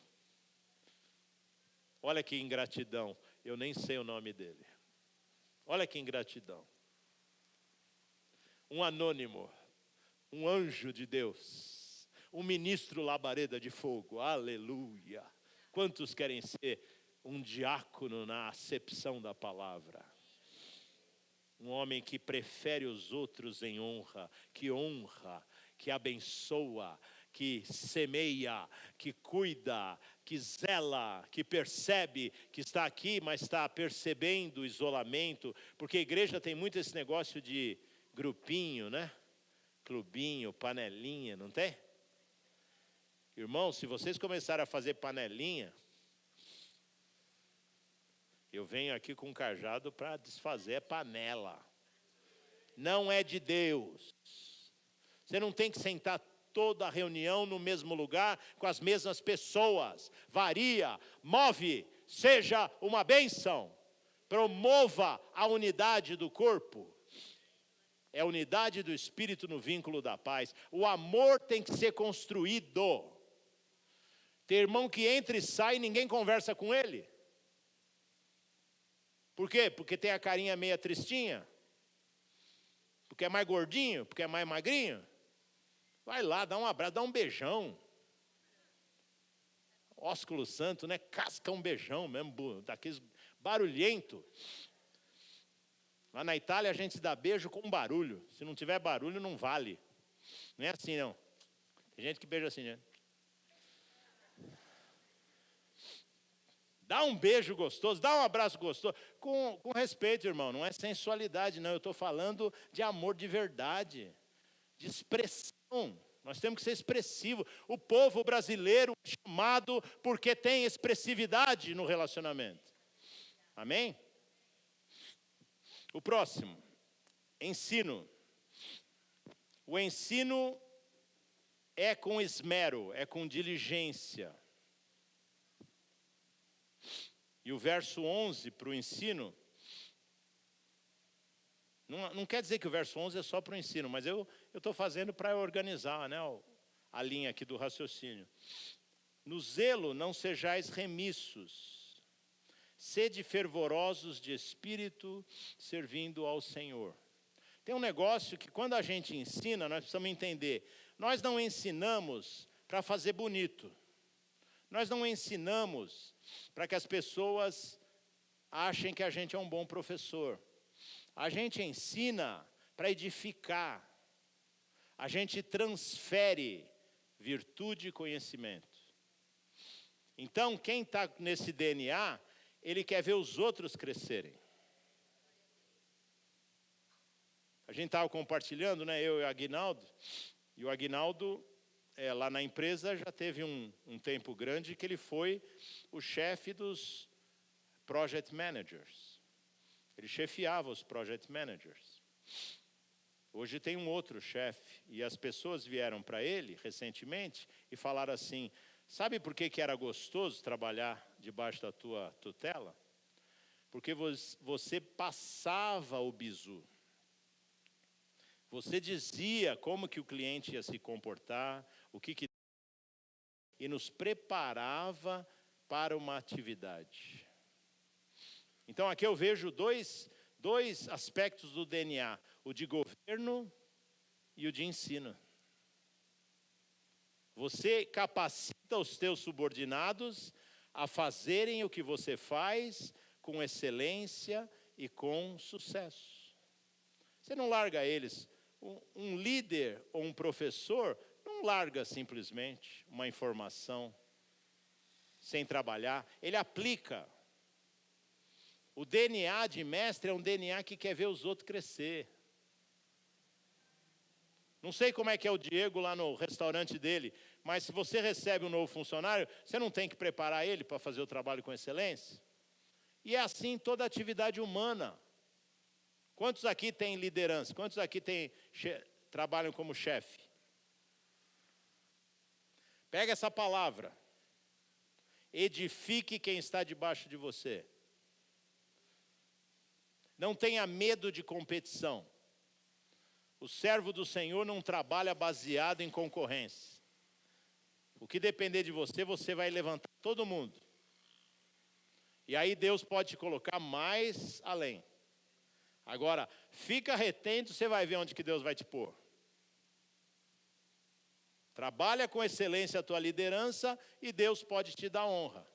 Olha que ingratidão, eu nem sei o nome dele. Olha que ingratidão. Um anônimo, um anjo de Deus, um ministro labareda de fogo, aleluia. Quantos querem ser um diácono na acepção da palavra. Um homem que prefere os outros em honra, que abençoa, que semeia, que cuida, que zela, que percebe que está aqui, mas está percebendo o isolamento, porque a igreja tem muito esse negócio de grupinho, né? Clubinho, panelinha, não tem? Irmãos, se vocês começarem a fazer panelinha, eu venho aqui com um cajado para desfazer a panela. Não é de Deus. Você não tem que sentar toda a reunião no mesmo lugar, com as mesmas pessoas. Varia, move, seja uma bênção. Promova a unidade do corpo. É a unidade do Espírito no vínculo da paz. O amor tem que ser construído. Tem irmão que entra e sai e ninguém conversa com ele. Por quê? Porque tem a carinha meia tristinha? Porque é mais gordinho? Porque é mais magrinho? Vai lá, dá um abraço, dá um beijão. Ósculo santo, né? Casca um beijão mesmo, daqueles barulhento. Lá na Itália a gente dá beijo com barulho. Se não tiver barulho, não vale. Não é assim, não. Tem gente que beija assim, né? Dá um beijo gostoso, dá um abraço gostoso. Com respeito, irmão, não é sensualidade, não. Eu estou falando de amor de verdade, de expressão. Nós temos que ser expressivo. O povo brasileiro é chamado porque tem expressividade no relacionamento. Amém? O próximo, ensino. O ensino é com esmero, é com diligência. E o verso 11 para o ensino, não quer dizer que o verso 11 é só para o ensino, mas eu estou fazendo para organizar, né, a linha aqui do raciocínio. No zelo não sejais remissos, sede fervorosos de espírito, servindo ao Senhor. Tem um negócio que quando a gente ensina, nós precisamos entender, nós não ensinamos para fazer bonito. Nós não ensinamos para que as pessoas achem que a gente é um bom professor. A gente ensina para edificar. A gente transfere virtude e conhecimento. Então, quem está nesse DNA, ele quer ver os outros crescerem. A gente estava compartilhando, né, eu e o Aguinaldo, e o Aguinaldo, lá na empresa, já teve um tempo grande que ele foi o chefe dos project managers. Ele chefiava os project managers. Hoje tem um outro chefe, e as pessoas vieram para ele, recentemente, e falaram assim, sabe por que era gostoso trabalhar debaixo da tua tutela? Porque você passava o bizu. Você dizia como que o cliente ia se comportar, e nos preparava para uma atividade. Então aqui eu vejo dois aspectos do DNA, o de governo e o de ensino. Você capacita os teus subordinados a fazerem o que você faz com excelência e com sucesso. Você não larga eles. Um líder ou um professor não larga simplesmente uma informação sem trabalhar. Ele aplica. O DNA de mestre é um DNA que quer ver os outros crescer. Não sei como é que é o Diego lá no restaurante dele, mas se você recebe um novo funcionário, você não tem que preparar ele para fazer o trabalho com excelência? E é assim em toda atividade humana. Quantos aqui têm liderança? Quantos aqui trabalham como chefe? Pega essa palavra. Edifique quem está debaixo de você. Não tenha medo de competição. O servo do Senhor não trabalha baseado em concorrência. O que depender de você, você vai levantar todo mundo. E aí Deus pode te colocar mais além. Agora, fica retento, você vai ver onde que Deus vai te pôr. Trabalha com excelência a tua liderança e Deus pode te dar honra.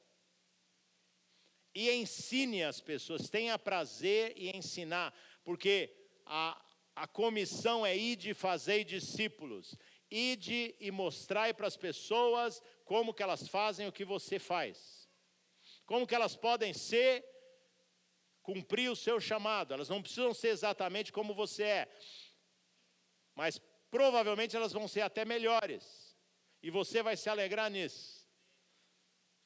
e ensine as pessoas, tenha prazer em ensinar, porque a comissão é ide e fazei discípulos, ide e mostrai para as pessoas como que elas fazem o que você faz, como que elas podem cumprir o seu chamado. Elas não precisam ser exatamente como você é, mas provavelmente elas vão ser até melhores, e você vai se alegrar nisso,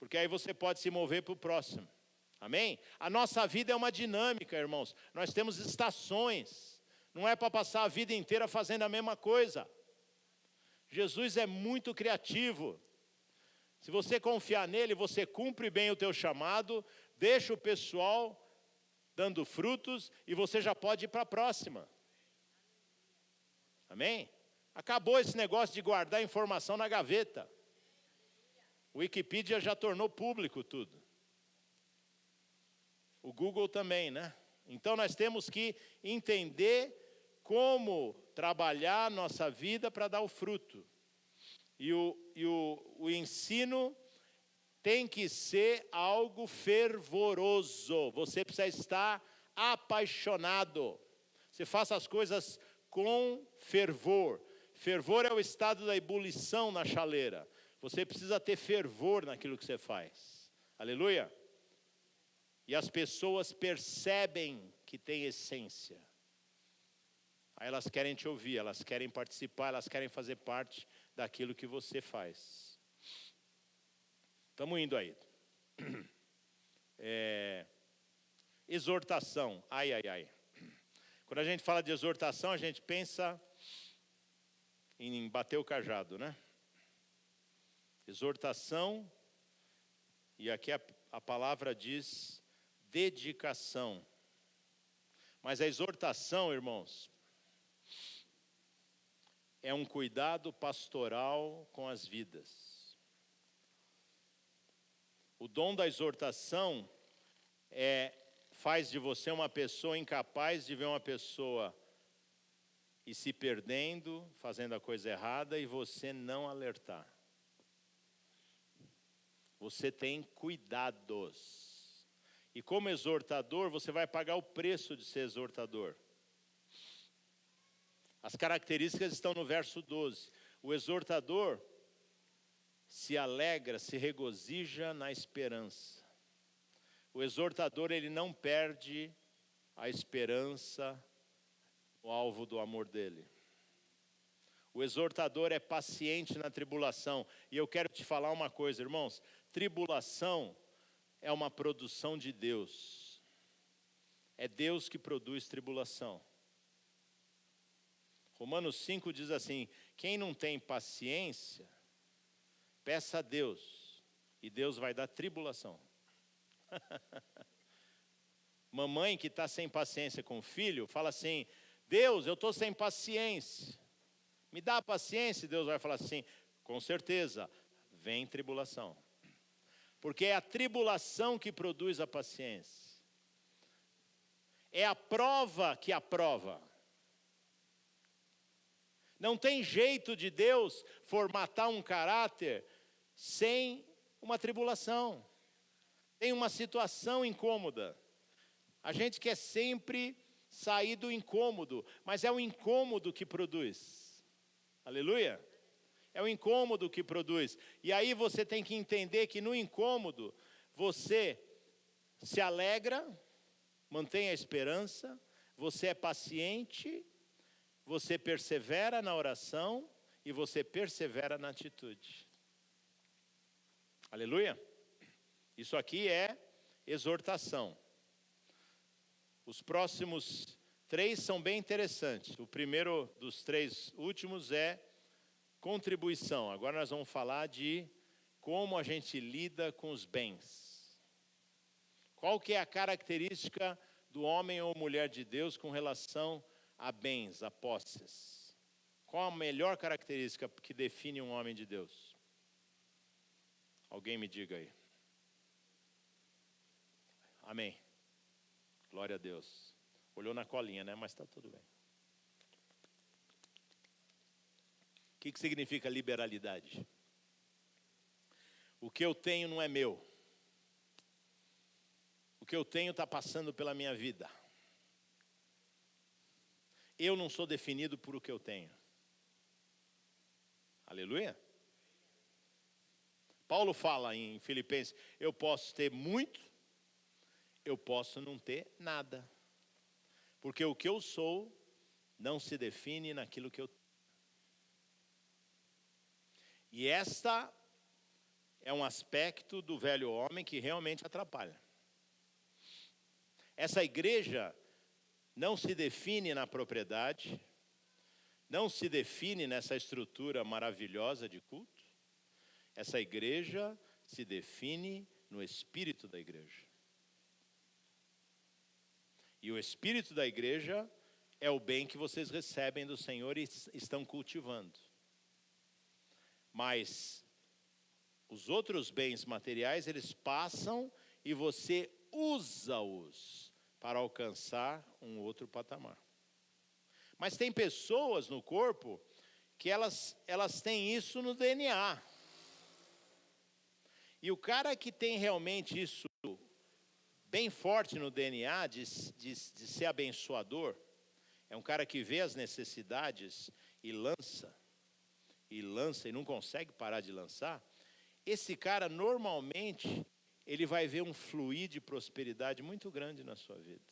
porque aí você pode se mover para o próximo. Amém? A nossa vida é uma dinâmica, irmãos. Nós temos estações. Não é para passar a vida inteira fazendo a mesma coisa. Jesus é muito criativo. Se você confiar nele, você cumpre bem o teu chamado, deixa o pessoal dando frutos e você já pode ir para a próxima. Amém? Acabou esse negócio de guardar informação na gaveta. O Wikipedia já tornou público tudo. O Google também, né? Então nós temos que entender como trabalhar nossa vida para dar o fruto. E o ensino tem que ser algo fervoroso. Você precisa estar apaixonado. Você faça as coisas com fervor. Fervor é o estado da ebulição na chaleira. Você precisa ter fervor naquilo que você faz. Aleluia. E as pessoas percebem que tem essência. Aí elas querem te ouvir, elas querem participar, elas querem fazer parte daquilo que você faz. Estamos indo aí. Exortação. Ai. Quando a gente fala de exortação, a gente pensa em bater o cajado, né? Exortação, e aqui a palavra diz dedicação. Mas a exortação, irmãos, é um cuidado pastoral com as vidas. O dom da exortação faz de você uma pessoa incapaz de ver uma pessoa e se perdendo, fazendo a coisa errada, e você não alertar. Você tem cuidados. E como exortador, você vai pagar o preço de ser exortador. As características estão no verso 12. O exortador se alegra, se regozija na esperança. O exortador, ele não perde a esperança, o alvo do amor dele. O exortador é paciente na tribulação. E eu quero te falar uma coisa, irmãos. Tribulação é uma produção de Deus. É Deus que produz tribulação. Romanos 5 diz assim: quem não tem paciência, peça a Deus, e Deus vai dar tribulação. Mamãe que está sem paciência com o filho, fala assim: Deus, eu estou sem paciência, me dá paciência. E Deus vai falar assim: com certeza, vem tribulação. Porque é a tribulação que produz a paciência. É a prova que aprova. Não tem jeito de Deus formatar um caráter sem uma tribulação. Tem uma situação incômoda. A gente quer sempre sair do incômodo, mas é o incômodo que produz. Aleluia? É o incômodo que produz. E aí você tem que entender que no incômodo você se alegra, mantém a esperança, você é paciente, você persevera na oração e você persevera na atitude. Aleluia? Isso aqui é exortação. Os próximos 3 são bem interessantes. O primeiro dos 3 últimos é contribuição. Agora nós vamos falar de como a gente lida com os bens. Qual que é a característica do homem ou mulher de Deus com relação a bens, a posses? Qual a melhor característica que define um homem de Deus? Alguém me diga aí. Amém. Glória a Deus. Olhou na colinha, né? Mas está tudo bem. O que significa liberalidade? O que eu tenho não é meu. O que eu tenho está passando pela minha vida. Eu não sou definido por o que eu tenho. Aleluia? Paulo fala em Filipenses, eu posso ter muito, eu posso não ter nada. Porque o que eu sou não se define naquilo que eu tenho. E esta é um aspecto do velho homem que realmente atrapalha. Essa igreja não se define na propriedade, não se define nessa estrutura maravilhosa de culto. Essa igreja se define no espírito da igreja. E o espírito da igreja é o bem que vocês recebem do Senhor e estão cultivando. Mas os outros bens materiais, eles passam e você usa-os para alcançar um outro patamar. Mas tem pessoas no corpo que elas têm isso no DNA. E o cara que tem realmente isso bem forte no DNA de ser abençoador, é um cara que vê as necessidades e lança e não consegue parar de lançar. Esse cara normalmente ele vai ver um fluir de prosperidade muito grande na sua vida.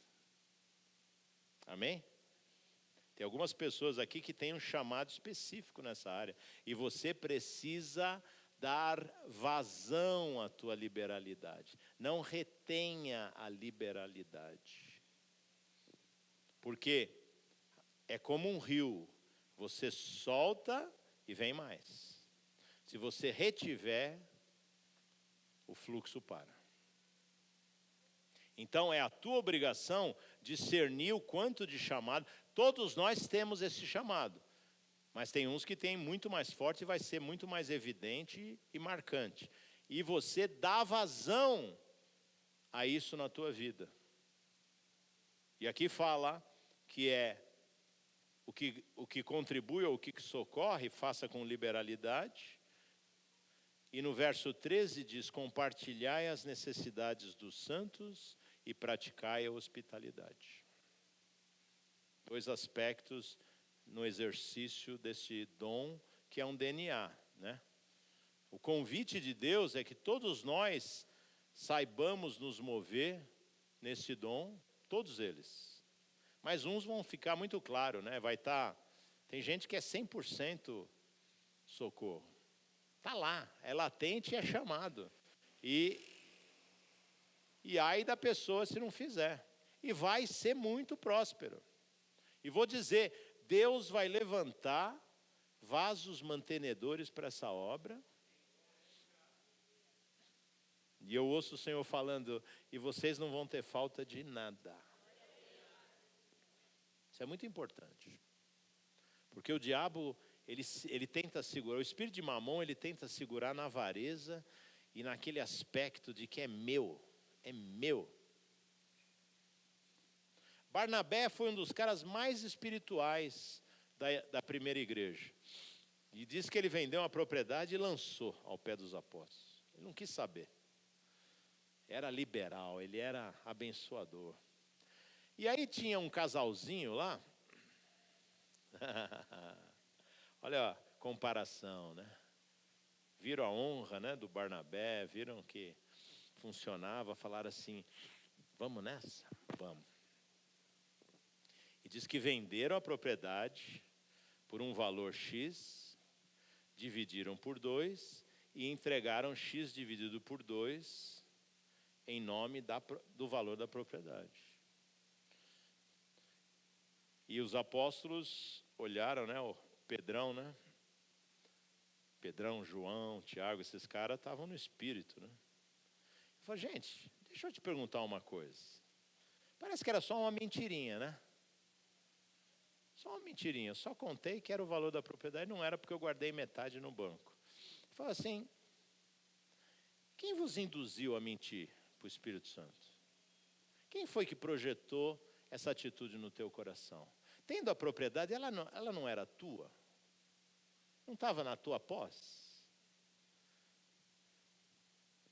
Amém? Tem algumas pessoas aqui que têm um chamado específico nessa área. E você precisa dar vazão à tua liberalidade. Não retenha a liberalidade. Porque é como um rio. Você solta e vem mais. Se você retiver, o fluxo para. Então é a tua obrigação discernir o quanto de chamado. Todos nós temos esse chamado. Mas tem uns que tem muito mais forte e vai ser muito mais evidente e marcante. E você dá vazão a isso na tua vida. E aqui fala que é o que contribui ou o que socorre, faça com liberalidade. E no verso 13 diz, compartilhai as necessidades dos santos e praticai a hospitalidade. 2 aspectos no exercício desse dom, que é um DNA, né? O convite de Deus é que todos nós saibamos nos mover nesse dom, todos eles. Mas uns vão ficar muito claro, né? Tem gente que é 100% socorro. Está lá, é latente e é chamado. E ai da pessoa se não fizer. E vai ser muito próspero. E vou dizer, Deus vai levantar vasos mantenedores para essa obra. E eu ouço o Senhor falando, e vocês não vão ter falta de nada. Isso é muito importante. Porque o diabo, ele tenta segurar, o espírito de Mamon, ele tenta segurar na avareza e naquele aspecto de que é meu, é meu. Barnabé foi um dos caras mais espirituais da primeira igreja. E diz que ele vendeu uma propriedade e lançou ao pé dos apóstolos. Ele não quis saber. Era liberal, ele era abençoador. E aí tinha um casalzinho lá. Olha a comparação, né? Viram a honra, né, do Barnabé, viram que funcionava, falaram assim, vamos nessa? Vamos. E diz que venderam a propriedade por um valor X, dividiram por 2 e entregaram X dividido por 2 em nome do valor da propriedade. E os apóstolos olharam, né, o Pedrão, né? Pedrão, João, Tiago, esses caras estavam no espírito, né? Eu falei, gente, deixa eu te perguntar uma coisa. Parece que era só uma mentirinha, né? Só uma mentirinha, eu só contei que era o valor da propriedade, não era porque eu guardei metade no banco. Fala assim, quem vos induziu a mentir para o Espírito Santo? Quem foi que projetou essa atitude no teu coração? Tendo a propriedade, ela não era tua? Não estava na tua posse?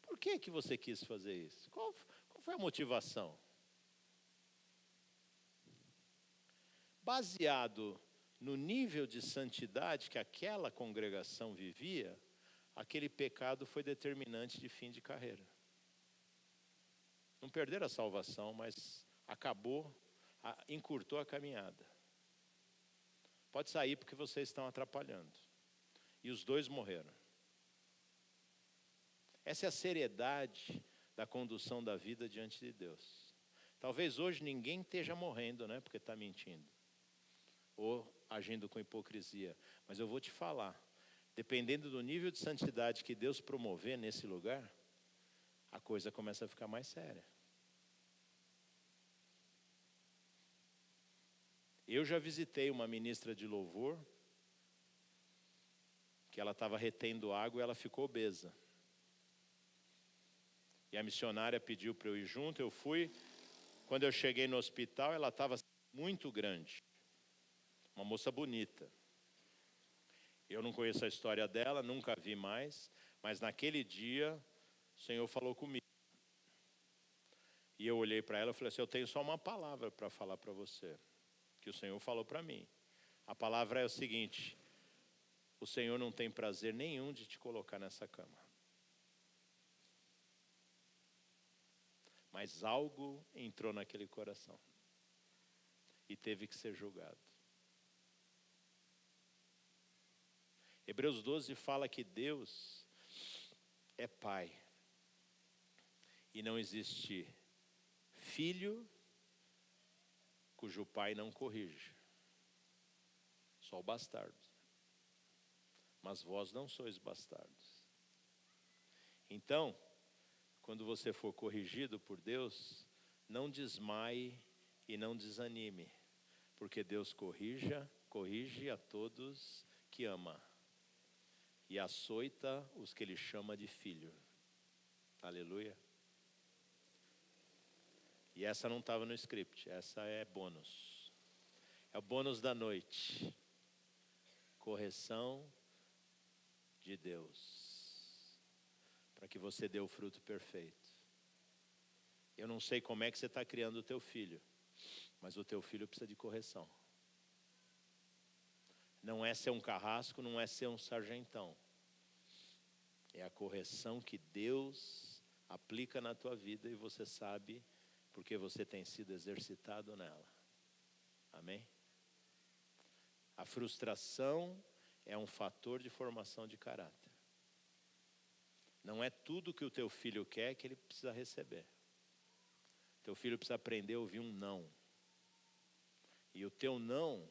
Por que você quis fazer isso? Qual Qual foi a motivação? Baseado no nível de santidade que aquela congregação vivia, aquele pecado foi determinante de fim de carreira. Não perderam a salvação, mas encurtou a caminhada. Pode sair porque vocês estão atrapalhando. E os dois morreram. Essa é a seriedade da condução da vida diante de Deus. Talvez hoje ninguém esteja morrendo, né? Porque está mentindo. Ou agindo com hipocrisia. Mas eu vou te falar. Dependendo do nível de santidade que Deus promover nesse lugar, a coisa começa a ficar mais séria. Eu já visitei uma ministra de louvor, que ela estava retendo água e ela ficou obesa. E a missionária pediu para eu ir junto, eu fui. Quando eu cheguei no hospital, ela estava muito grande. Uma moça bonita. Eu não conheço a história dela, nunca vi mais, mas naquele dia o Senhor falou comigo. E eu olhei para ela e falei assim, eu tenho só uma palavra para falar para você, que o Senhor falou para mim. A palavra é o seguinte: o Senhor não tem prazer nenhum de te colocar nessa cama. Mas algo entrou naquele coração e teve que ser julgado. Hebreus 12 fala que Deus é Pai. E não existe filho cujo pai não corrige. Só o bastardo. Mas vós não sois bastardos. Então, quando você for corrigido por Deus, não desmaie e não desanime. Porque Deus corrige a todos que ama. E açoita os que Ele chama de filho. Aleluia. E essa não estava no script, essa é bônus. É o bônus da noite. Correção de Deus. Para que você dê o fruto perfeito. Eu não sei como é que você está criando o teu filho, mas o teu filho precisa de correção. Não é ser um carrasco, não é ser um sargentão. É a correção que Deus aplica na tua vida e você sabe porque você tem sido exercitado nela. Amém? A frustração é um fator de formação de caráter. Não é tudo que o teu filho quer que ele precisa receber. Teu filho precisa aprender a ouvir um não. E o teu não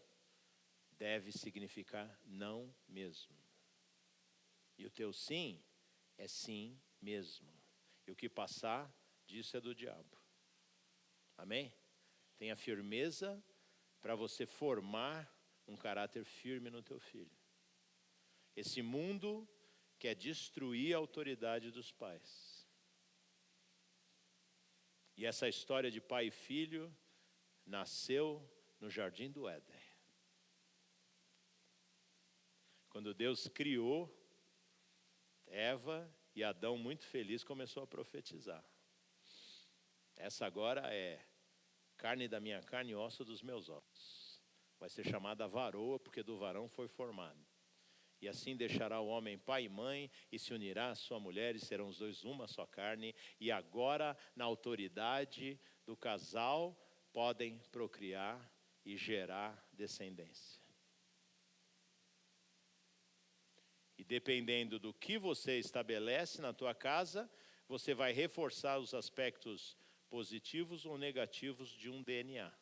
deve significar não mesmo. E o teu sim é sim mesmo. E o que passar disso é do diabo. Amém? Tenha firmeza para você formar um caráter firme no teu filho. Esse mundo quer destruir a autoridade dos pais. E essa história de pai e filho nasceu no jardim do Éden. Quando Deus criou Eva e Adão, muito feliz, começou a profetizar. Essa agora é carne da minha carne e osso dos meus ossos. Vai ser chamada varoa, porque do varão foi formado. E assim deixará o homem pai e mãe, e se unirá à sua mulher, e serão os dois uma só carne. E agora, na autoridade do casal, podem procriar e gerar descendência. E dependendo do que você estabelece na tua casa, você vai reforçar os aspectos positivos ou negativos de um DNA.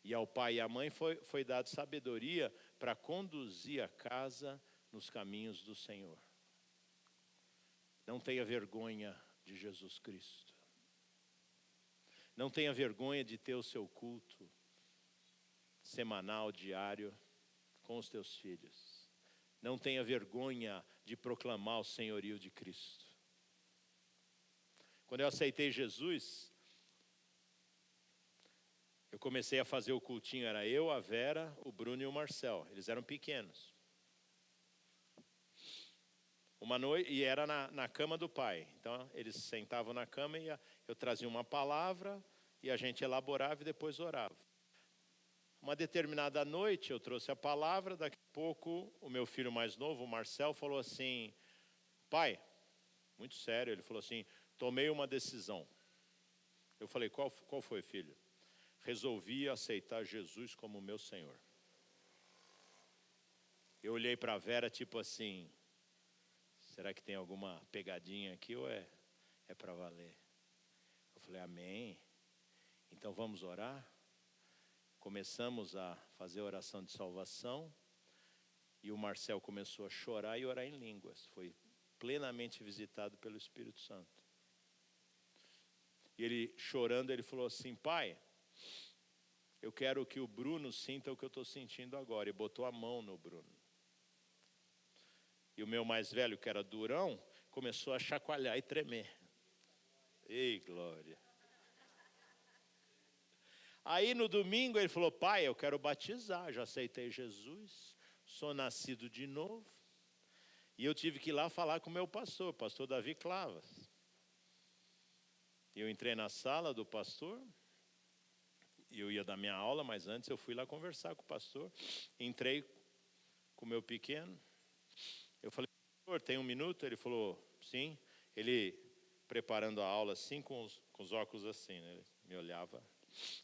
E ao pai e à mãe foi dado sabedoria para conduzir a casa nos caminhos do Senhor. Não tenha vergonha de Jesus Cristo. Não tenha vergonha de ter o seu culto semanal, diário, com os teus filhos. Não tenha vergonha de proclamar o senhorio de Cristo. Quando eu aceitei Jesus, eu comecei a fazer o cultinho, era eu, a Vera, o Bruno e o Marcel. Eles eram pequenos. Uma noite, e era na cama do pai. Então, eles sentavam na cama e eu trazia uma palavra e a gente elaborava e depois orava. Uma determinada noite eu trouxe a palavra, daqui a pouco o meu filho mais novo, o Marcel, falou assim: pai, muito sério, ele falou assim: tomei uma decisão. Eu falei: qual foi, filho? Resolvi aceitar Jesus como meu Senhor. Eu olhei para a Vera tipo assim: será que tem alguma pegadinha aqui ou é para valer? Eu falei: amém. Então vamos orar? Começamos a fazer a oração de salvação. E o Marcel começou a chorar e orar em línguas. Foi plenamente visitado pelo Espírito Santo. E ele chorando, ele falou assim: pai, eu quero que o Bruno sinta o que eu estou sentindo agora. E botou a mão no Bruno. E o meu mais velho, que era durão, começou a chacoalhar e tremer. Ei, glória. Aí no domingo ele falou: pai, eu quero batizar, já aceitei Jesus, sou nascido de novo. E eu tive que ir lá falar com o meu pastor Davi Clavas. Eu entrei na sala do pastor, eu ia dar minha aula, mas antes eu fui lá conversar com o pastor. Entrei com o meu pequeno. Eu falei: pastor, tem um minuto? Ele falou: sim. Ele preparando a aula assim, com os óculos assim, né? Ele me olhava,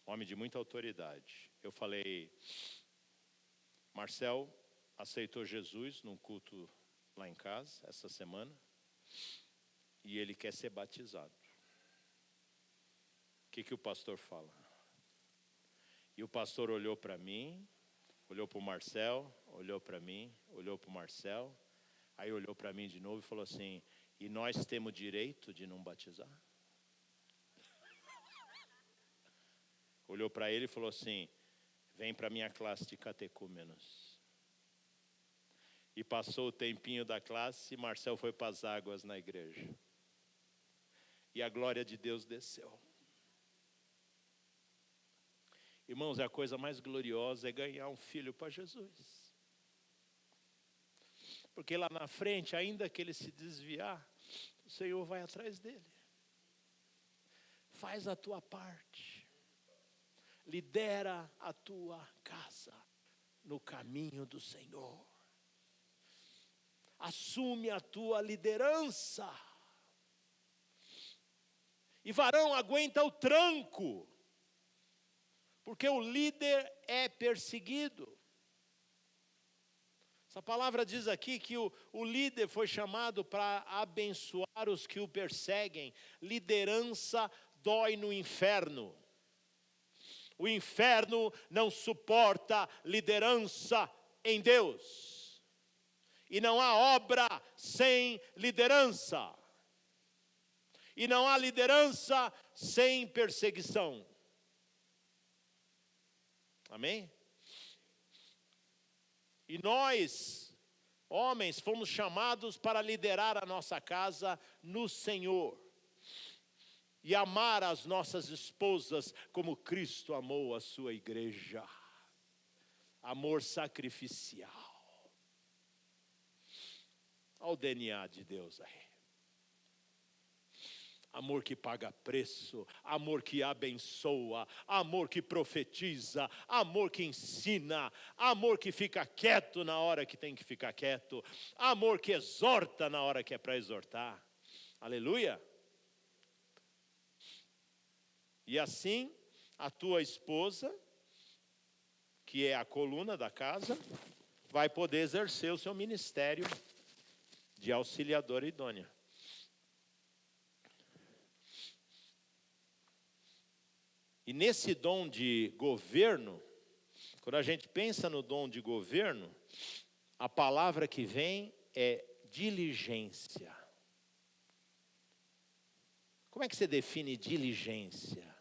homem de muita autoridade. Eu falei: Marcel aceitou Jesus num culto lá em casa, essa semana, e ele quer ser batizado. O que o pastor fala? E o pastor olhou para mim, olhou para o Marcel, olhou para mim, olhou para o Marcel, aí olhou para mim de novo e falou assim: e nós temos direito de não batizar? Olhou para ele e falou assim: vem para a minha classe de catecúmenos. E passou o tempinho da classe e Marcel foi para as águas na igreja. E a glória de Deus desceu. Irmãos, a coisa mais gloriosa é ganhar um filho para Jesus. Porque lá na frente, ainda que ele se desviar, o Senhor vai atrás dele. Faz a tua parte. Lidera a tua casa no caminho do Senhor. Assume a tua liderança. E varão, aguenta o tranco. Porque o líder é perseguido. Essa palavra diz aqui que o líder foi chamado para abençoar os que o perseguem. Liderança dói no inferno. O inferno não suporta liderança em Deus. E não há obra sem liderança. E não há liderança sem perseguição. Amém? E nós, homens, fomos chamados para liderar a nossa casa no Senhor. E amar as nossas esposas como Cristo amou a sua igreja. Amor sacrificial. Olha o DNA de Deus aí. Amor que paga preço, amor que abençoa, amor que profetiza, amor que ensina, amor que fica quieto na hora que tem que ficar quieto, amor que exorta na hora que é para exortar. Aleluia! E assim, a tua esposa, que é a coluna da casa, vai poder exercer o seu ministério de auxiliadora idônea. E nesse dom de governo, quando a gente pensa no dom de governo, a palavra que vem é diligência. Como é que você define diligência?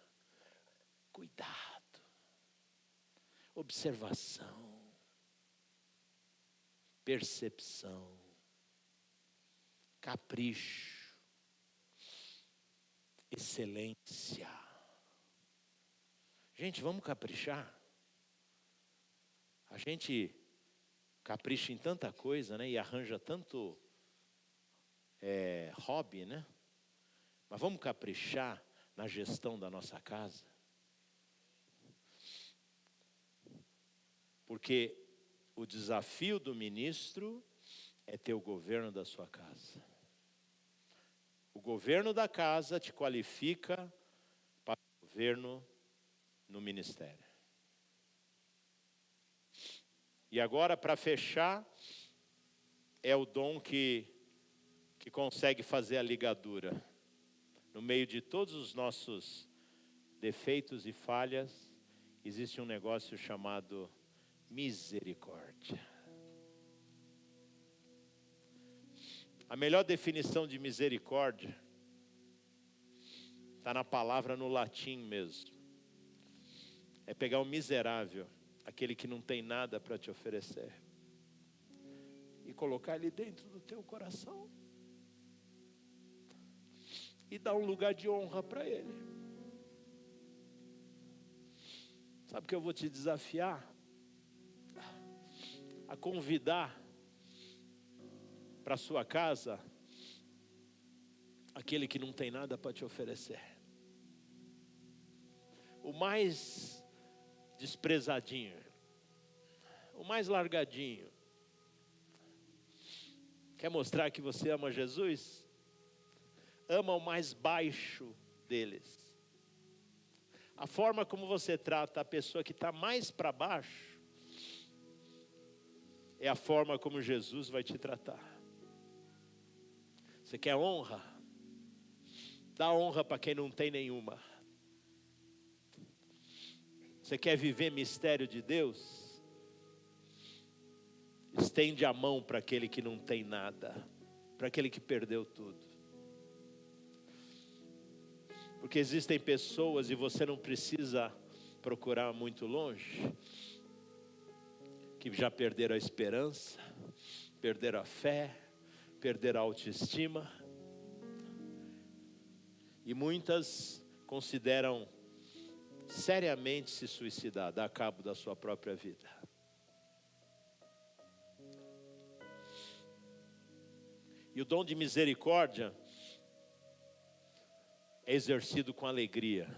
Cuidado, observação, percepção, capricho, excelência. Gente, vamos caprichar. A gente capricha em tanta coisa, né? E arranja tanto hobby, né? Mas vamos caprichar na gestão da nossa casa. Porque o desafio do ministro é ter o governo da sua casa. O governo da casa te qualifica para o governo no ministério. E agora, para fechar, é o dom que consegue fazer a ligadura. No meio de todos os nossos defeitos e falhas, existe um negócio chamado misericórdia. A melhor definição de misericórdia está na palavra no latim mesmo. É pegar o miserável, aquele que não tem nada para te oferecer, e colocar ele dentro do teu coração e dar um lugar de honra para ele. Sabe que eu vou te desafiar a convidar para sua casa aquele que não tem nada para te oferecer, o mais desprezadinho, o mais largadinho. Quer mostrar que você ama Jesus? Ama o mais baixo deles. A forma como você trata a pessoa que está mais para baixo é a forma como Jesus vai te tratar. Você quer honra? Dá honra para quem não tem nenhuma. Você quer viver mistério de Deus? Estende a mão para aquele que não tem nada, para aquele que perdeu tudo. Porque existem pessoas, e você não precisa procurar muito longe, que já perderam a esperança, perderam a fé, perderam a autoestima, e muitas consideram seriamente se suicidar, dar cabo da sua própria vida. E o dom de misericórdia é exercido com alegria.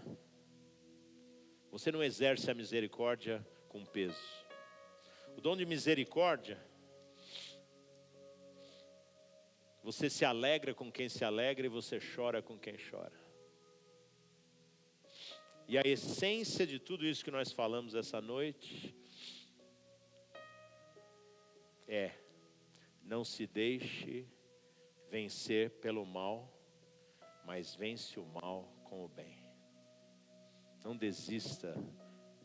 Você não exerce a misericórdia com peso. O dom de misericórdia, você se alegra com quem se alegra e você chora com quem chora. E a essência de tudo isso que nós falamos essa noite é: não se deixe vencer pelo mal, mas vence o mal com o bem. Não desista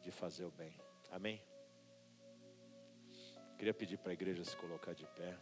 de fazer o bem. Amém? Queria pedir para a igreja se colocar de pé.